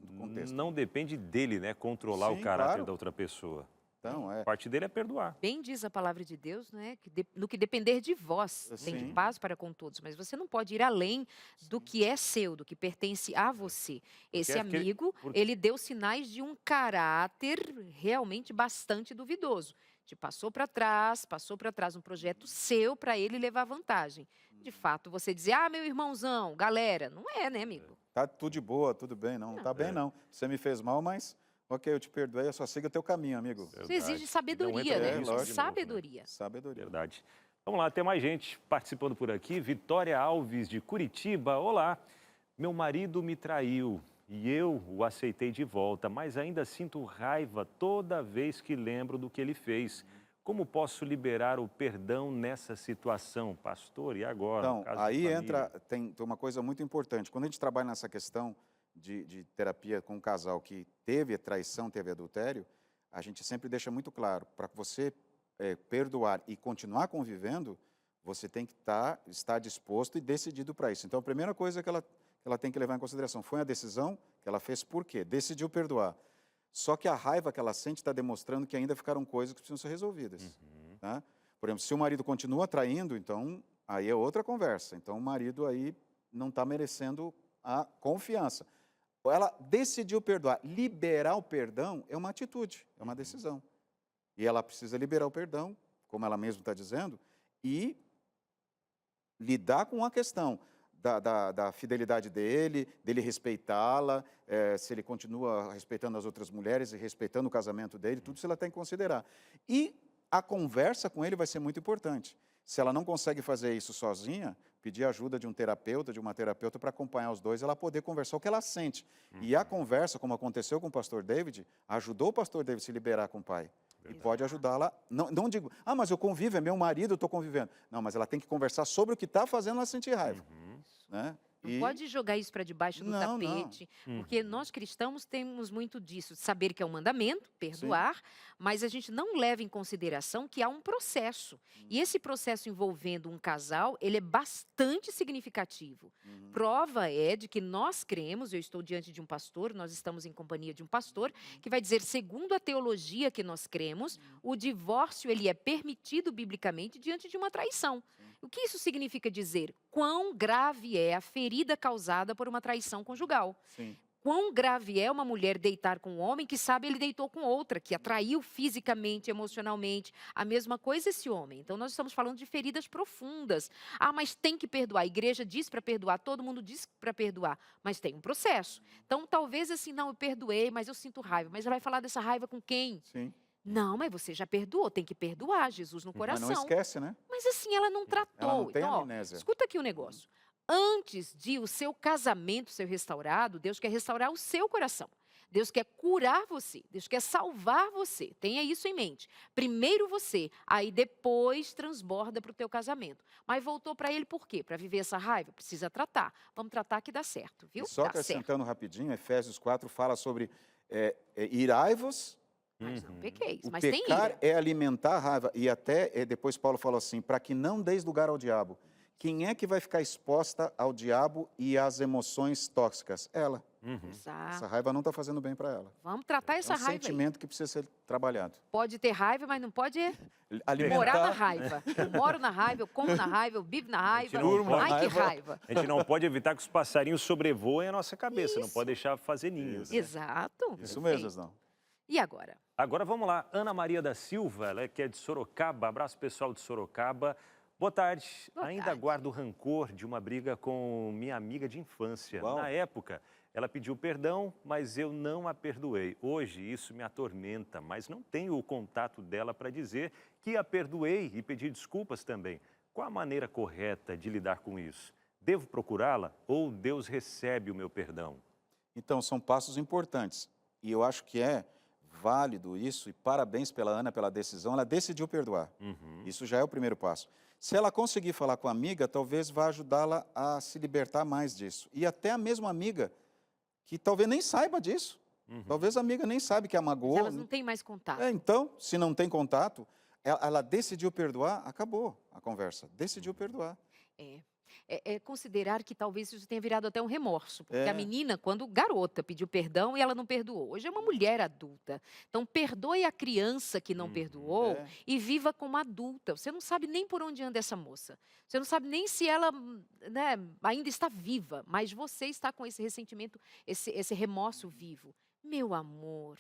Não depende dele, né, controlar Sim, o caráter claro. da outra pessoa. Então, A parte dele é perdoar. Bem diz a palavra de Deus, né? Que no que depender de vós, tem de Sim. paz para com todos. Mas você não pode ir além do que é seu, do que pertence a você. Esse aquele- amigo, ele deu sinais de um caráter realmente bastante duvidoso. Te passou para trás um projeto seu para ele levar vantagem. De fato, você dizer, meu irmãozão, galera, não é, né, amigo? tá tudo de boa, tudo bem, não tá bem não. Você me fez mal, mas ok, eu te perdoei, eu só siga teu caminho, amigo. Isso exige Não sabedoria, entra né? nisso de novo, né? Sabedoria. Sabedoria. Verdade. Vamos lá, tem mais gente participando por aqui. Vitória Alves, de Curitiba. Olá, meu marido me traiu e eu o aceitei de volta, mas ainda sinto raiva toda vez que lembro do que ele fez. Como posso liberar o perdão nessa situação, pastor? E agora? no Então, caso de aí família? entra, tem uma coisa muito importante. Quando a gente trabalha nessa questão de terapia com um casal que teve a traição, teve adultério, a gente sempre deixa muito claro, para você perdoar e continuar convivendo, você tem que estar disposto e decidido para isso. Então, a primeira coisa que ela tem que levar em consideração foi a decisão que ela fez por quê? Decidiu perdoar. Só que a raiva que ela sente está demonstrando que ainda ficaram coisas que precisam ser resolvidas. Tá? Por exemplo, se o marido continua traindo, então aí é outra conversa. Então o marido aí não está merecendo a confiança. Ela decidiu perdoar. Liberar o perdão é uma atitude, é uma decisão. E ela precisa liberar o perdão, como ela mesma está dizendo, e lidar com a questão da fidelidade dele respeitá-la, se ele continua respeitando as outras mulheres e respeitando o casamento dele, tudo isso ela tem que considerar. E a conversa com ele vai ser muito importante. Se ela não consegue fazer isso sozinha, pedir ajuda de um terapeuta, de uma terapeuta, para acompanhar os dois, ela poder conversar o que ela sente. E a conversa, como aconteceu com o pastor David, ajudou o pastor David a se liberar com o pai. E pode ajudá-la, não digo, mas eu convivo, é meu marido, eu estou convivendo. Não, mas ela tem que conversar sobre o que está fazendo ela sentir raiva. Né? Não pode jogar isso para debaixo do Não, tapete, porque nós cristãos temos muito disso, de saber que é um mandamento, perdoar, mas a gente não leva em consideração que há um processo. E esse processo envolvendo um casal, ele é bastante significativo. Prova é de que nós cremos, eu estou diante de um pastor, nós estamos em companhia de um pastor, que vai dizer, segundo a teologia que nós cremos, o divórcio ele é permitido biblicamente diante de uma traição. O que isso significa dizer? Quão grave é a ferida causada por uma traição conjugal. Sim. Quão grave é uma mulher deitar com um homem que sabe ele deitou com outra, que atraiu fisicamente, emocionalmente. A mesma coisa esse homem. Então, nós estamos falando de feridas profundas. Mas tem que perdoar. A igreja diz para perdoar, todo mundo diz para perdoar, mas tem um processo. Então, talvez assim, não, eu perdoei, mas eu sinto raiva. Mas ela vai falar dessa raiva com quem? Sim. Não, mas você já perdoou, tem que perdoar, Jesus no coração. Mas não esquece, né? Mas assim, ela não tratou. Ela não tem Então, amnésia. escuta aqui o negócio. Antes de o seu casamento ser restaurado, Deus quer restaurar o seu coração. Deus quer curar você. Deus quer salvar você. Tenha isso em mente. Primeiro você, aí depois transborda para o teu casamento. Mas voltou para ele por quê? Para viver essa raiva? Precisa tratar. Vamos tratar que dá certo, viu? E só Dá certo. acrescentando rapidinho, Efésios 4 fala sobre irai-vos. Mas não pequeis. O Mas tem pecar ira. é alimentar a raiva. E até depois Paulo falou assim, para que não deis lugar ao diabo. Quem é que vai ficar exposta ao diabo e às emoções tóxicas? Ela. Exato. Essa raiva não está fazendo bem para ela. Vamos tratar essa É um raiva aí. sentimento que precisa ser trabalhado. Pode ter raiva, mas não pode Alimentar. morar na raiva. Eu moro na raiva, eu como na raiva, eu vivo na raiva. Durmo na Ai, que raiva. raiva. A gente não pode evitar que os passarinhos sobrevoem a nossa cabeça, não pode deixar fazer ninhos. né? Exato. Isso Perfeito. mesmo, não. E agora? Agora vamos lá, Ana Maria da Silva, ela que é de Sorocaba, abraço pessoal de Sorocaba. Boa tarde, Boa ainda tarde. guardo rancor de uma briga com minha amiga de infância. Uau. Na época, ela pediu perdão, mas eu não a perdoei. Hoje isso me atormenta, mas não tenho o contato dela para dizer que a perdoei e pedir desculpas também. Qual a maneira correta de lidar com isso? Devo procurá-la ou Deus recebe o meu perdão? Então, são passos importantes. E eu acho que é válido isso, e parabéns pela Ana pela decisão, ela decidiu perdoar. Isso já é o primeiro passo. Se ela conseguir falar com a amiga, talvez vá ajudá-la a se libertar mais disso. E até a mesma amiga, que talvez nem saiba disso. Talvez a amiga nem sabe que a magoou. Elas não têm mais contato. Então, se não tem contato, ela decidiu perdoar, acabou a conversa. Decidiu perdoar. É considerar que talvez isso tenha virado até um remorso. Porque É. a menina, quando garota, pediu perdão e ela não perdoou. Hoje é uma mulher adulta. Então, perdoe a criança que não perdoou É. e viva como adulta. Você não sabe nem por onde anda essa moça. Você não sabe nem se ela, né, ainda está viva. Mas você está com esse ressentimento, esse remorso vivo. Meu amor,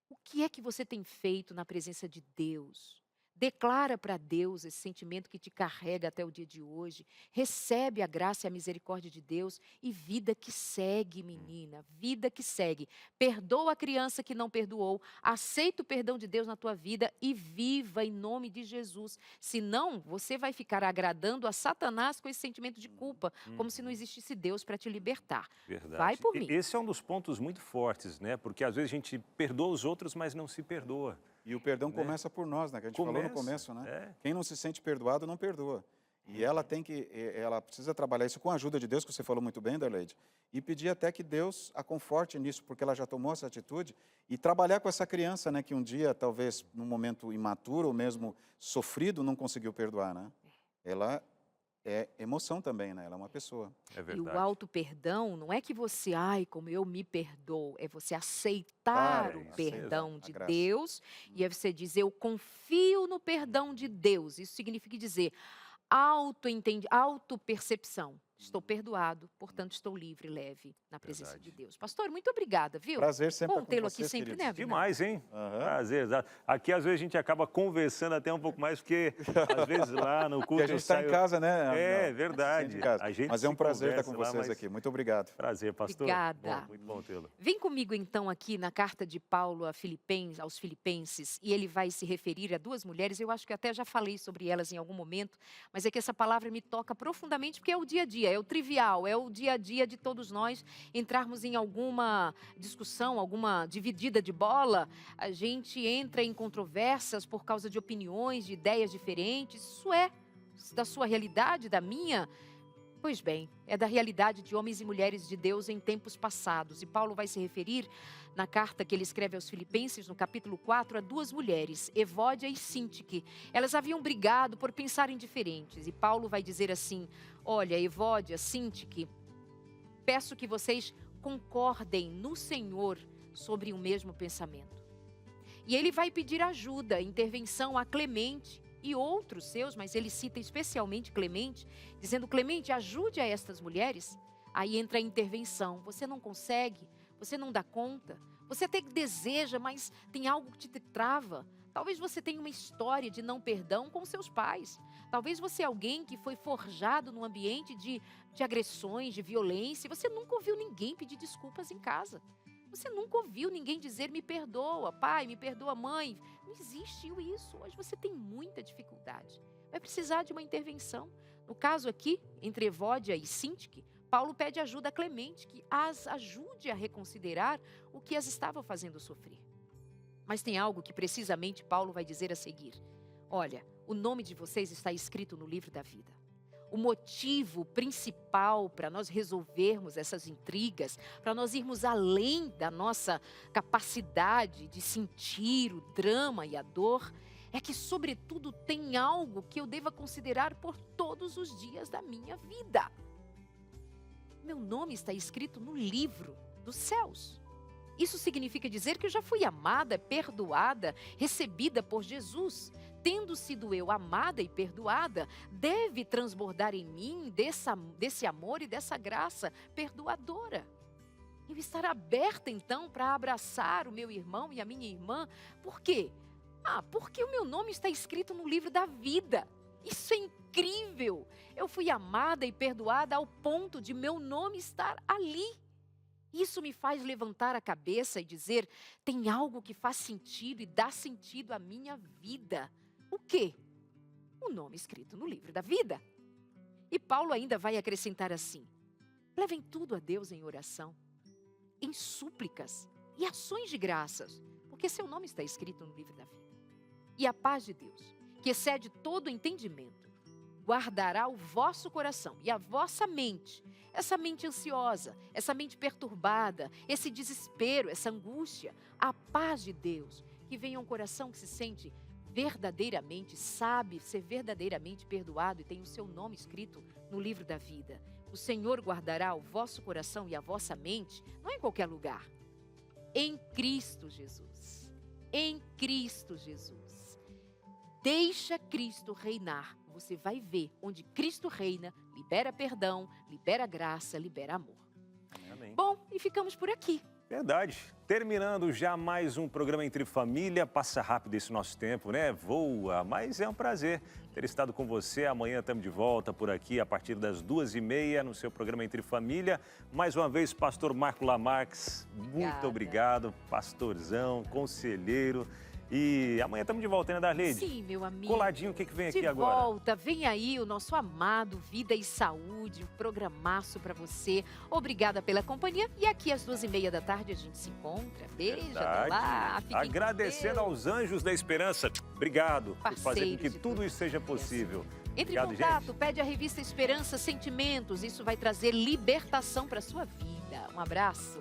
o que é que você tem feito na presença de Deus? Declara para Deus esse sentimento que te carrega até o dia de hoje. Recebe a graça e a misericórdia de Deus e vida que segue, menina, vida que segue. Perdoa a criança que não perdoou, aceita o perdão de Deus na tua vida e viva em nome de Jesus. Senão, você vai ficar agradando a Satanás com esse sentimento de culpa, como se não existisse Deus para te libertar. Verdade. Vai por mim. Esse é um dos pontos muito fortes, né? Porque às vezes a gente perdoa os outros, mas não se perdoa. E o perdão começa por nós, né? Que a gente falou no começo, né? É. Quem não se sente perdoado, não perdoa. E ela ela precisa trabalhar isso com a ajuda de Deus, que você falou muito bem, Darleide, e pedir até que Deus a conforte nisso, porque ela já tomou essa atitude, e trabalhar com essa criança, né? Que um dia, talvez, num momento imaturo, ou mesmo sofrido, não conseguiu perdoar, né? Ela é emoção também, né? Ela é uma pessoa. É E verdade. o auto-perdão não é que você, ai, como eu me perdoo, é você aceitar o isso perdão mesmo, a de graça. Deus e é você dizer, eu confio no perdão de Deus. Isso significa dizer, auto-percepção. Estou perdoado, portanto estou livre, leve na presença Verdade. de Deus. Pastor, muito obrigada, viu? Prazer sempre Bom estar com tê-lo aqui vocês, sempre, queridos. né, Abner? Demais, hein? Aham. Prazer, exato. Aqui, às vezes, a gente acaba conversando até um pouco mais, porque, às vezes, lá no Porque culto... a gente está em casa, né? É, Não, verdade. em casa. A gente Mas é um se prazer estar conversa com lá, vocês mas- aqui. Muito obrigado. Prazer, pastor. Obrigada. Bom, muito bom tê-lo. Vem comigo então aqui na carta de Paulo aos Filipenses, e ele vai se referir a duas mulheres, eu acho que até já falei sobre elas em algum momento, mas é que essa palavra me toca profundamente, porque é o dia a dia, é o trivial, é o dia a dia de todos nós, entrarmos em alguma discussão, alguma dividida de bola, a gente entra em controvérsias por causa de opiniões, de ideias diferentes, isso é da sua realidade, da minha. Pois bem, é da realidade de homens e mulheres de Deus em tempos passados. E Paulo vai se referir, na carta que ele escreve aos Filipenses, no capítulo 4, a duas mulheres, Evódia e Síntique. Elas haviam brigado por pensarem diferentes. E Paulo vai dizer assim, olha, Evódia, Síntique, peço que vocês concordem no Senhor sobre o mesmo pensamento. E ele vai pedir ajuda, intervenção a Clemente, e outros seus, mas ele cita especialmente Clemente, dizendo, Clemente, ajude a estas mulheres. Aí entra a intervenção, você não consegue, você não dá conta, você até que deseja, mas tem algo que te trava. Talvez você tenha uma história de não perdão com seus pais. Talvez você é alguém que foi forjado num ambiente de agressões, de violência, e você nunca ouviu ninguém pedir desculpas em casa. Você nunca ouviu ninguém dizer, me perdoa, pai, me perdoa, mãe. Não existiu isso. Hoje você tem muita dificuldade. Vai precisar de uma intervenção. No caso aqui, entre Evódia e Síntique, Paulo pede ajuda a Clemente, que as ajude a reconsiderar o que as estava fazendo sofrer. Mas tem algo que precisamente Paulo vai dizer a seguir. Olha, o nome de vocês está escrito no livro da vida. O motivo principal para nós resolvermos essas intrigas, para nós irmos além da nossa capacidade de sentir o drama e a dor, é que, sobretudo, tem algo que eu deva considerar por todos os dias da minha vida. Meu nome está escrito no livro dos céus. Isso significa dizer que eu já fui amada, perdoada, recebida por Jesus. Tendo sido eu amada e perdoada, deve transbordar em mim desse amor e dessa graça perdoadora. Eu estar aberta então para abraçar o meu irmão e a minha irmã. Por quê? Porque o meu nome está escrito no livro da vida. Isso é incrível. Eu fui amada e perdoada ao ponto de meu nome estar ali. Isso me faz levantar a cabeça e dizer, tem algo que faz sentido e dá sentido à minha vida. O quê? O nome escrito no livro da vida. E Paulo ainda vai acrescentar assim: levem tudo a Deus em oração, em súplicas e ações de graças, porque seu nome está escrito no livro da vida. E a paz de Deus, que excede todo entendimento, guardará o vosso coração e a vossa mente, essa mente ansiosa, essa mente perturbada, esse desespero, essa angústia. A paz de Deus, que vem a um coração que se sente verdadeiramente, sabe ser verdadeiramente perdoado e tem o seu nome escrito no livro da vida. O Senhor guardará o vosso coração e a vossa mente, não em qualquer lugar, em Cristo Jesus. Em Cristo Jesus. Deixa Cristo reinar. Você vai ver onde Cristo reina, libera perdão, libera graça, libera amor. Amém. Bom, e ficamos por aqui. Verdade. Terminando já mais um programa Entre Família. Passa rápido esse nosso tempo, né? Voa, mas é um prazer ter estado com você. Amanhã estamos de volta por aqui a partir das 2h30 no seu programa Entre Família. Mais uma vez, pastor Marco Lamarques, muito obrigado. Pastorzão, conselheiro. E amanhã estamos de volta, né, Darleide? Sim, meu amigo. Coladinho, o que vem aqui agora? De volta, vem aí o nosso amado Vida e Saúde, um programaço para você. Obrigada pela companhia. E aqui às 2h30 da tarde a gente se encontra. Beijo, até lá. Fiquem Agradecendo com Deus. aos Anjos da Esperança. Obrigado por fazer com Parceiros que de tudo Deus. isso seja possível. Entre em Obrigado, contato, gente. pede a revista Esperança Sentimentos. Isso vai trazer libertação para sua vida. Um abraço.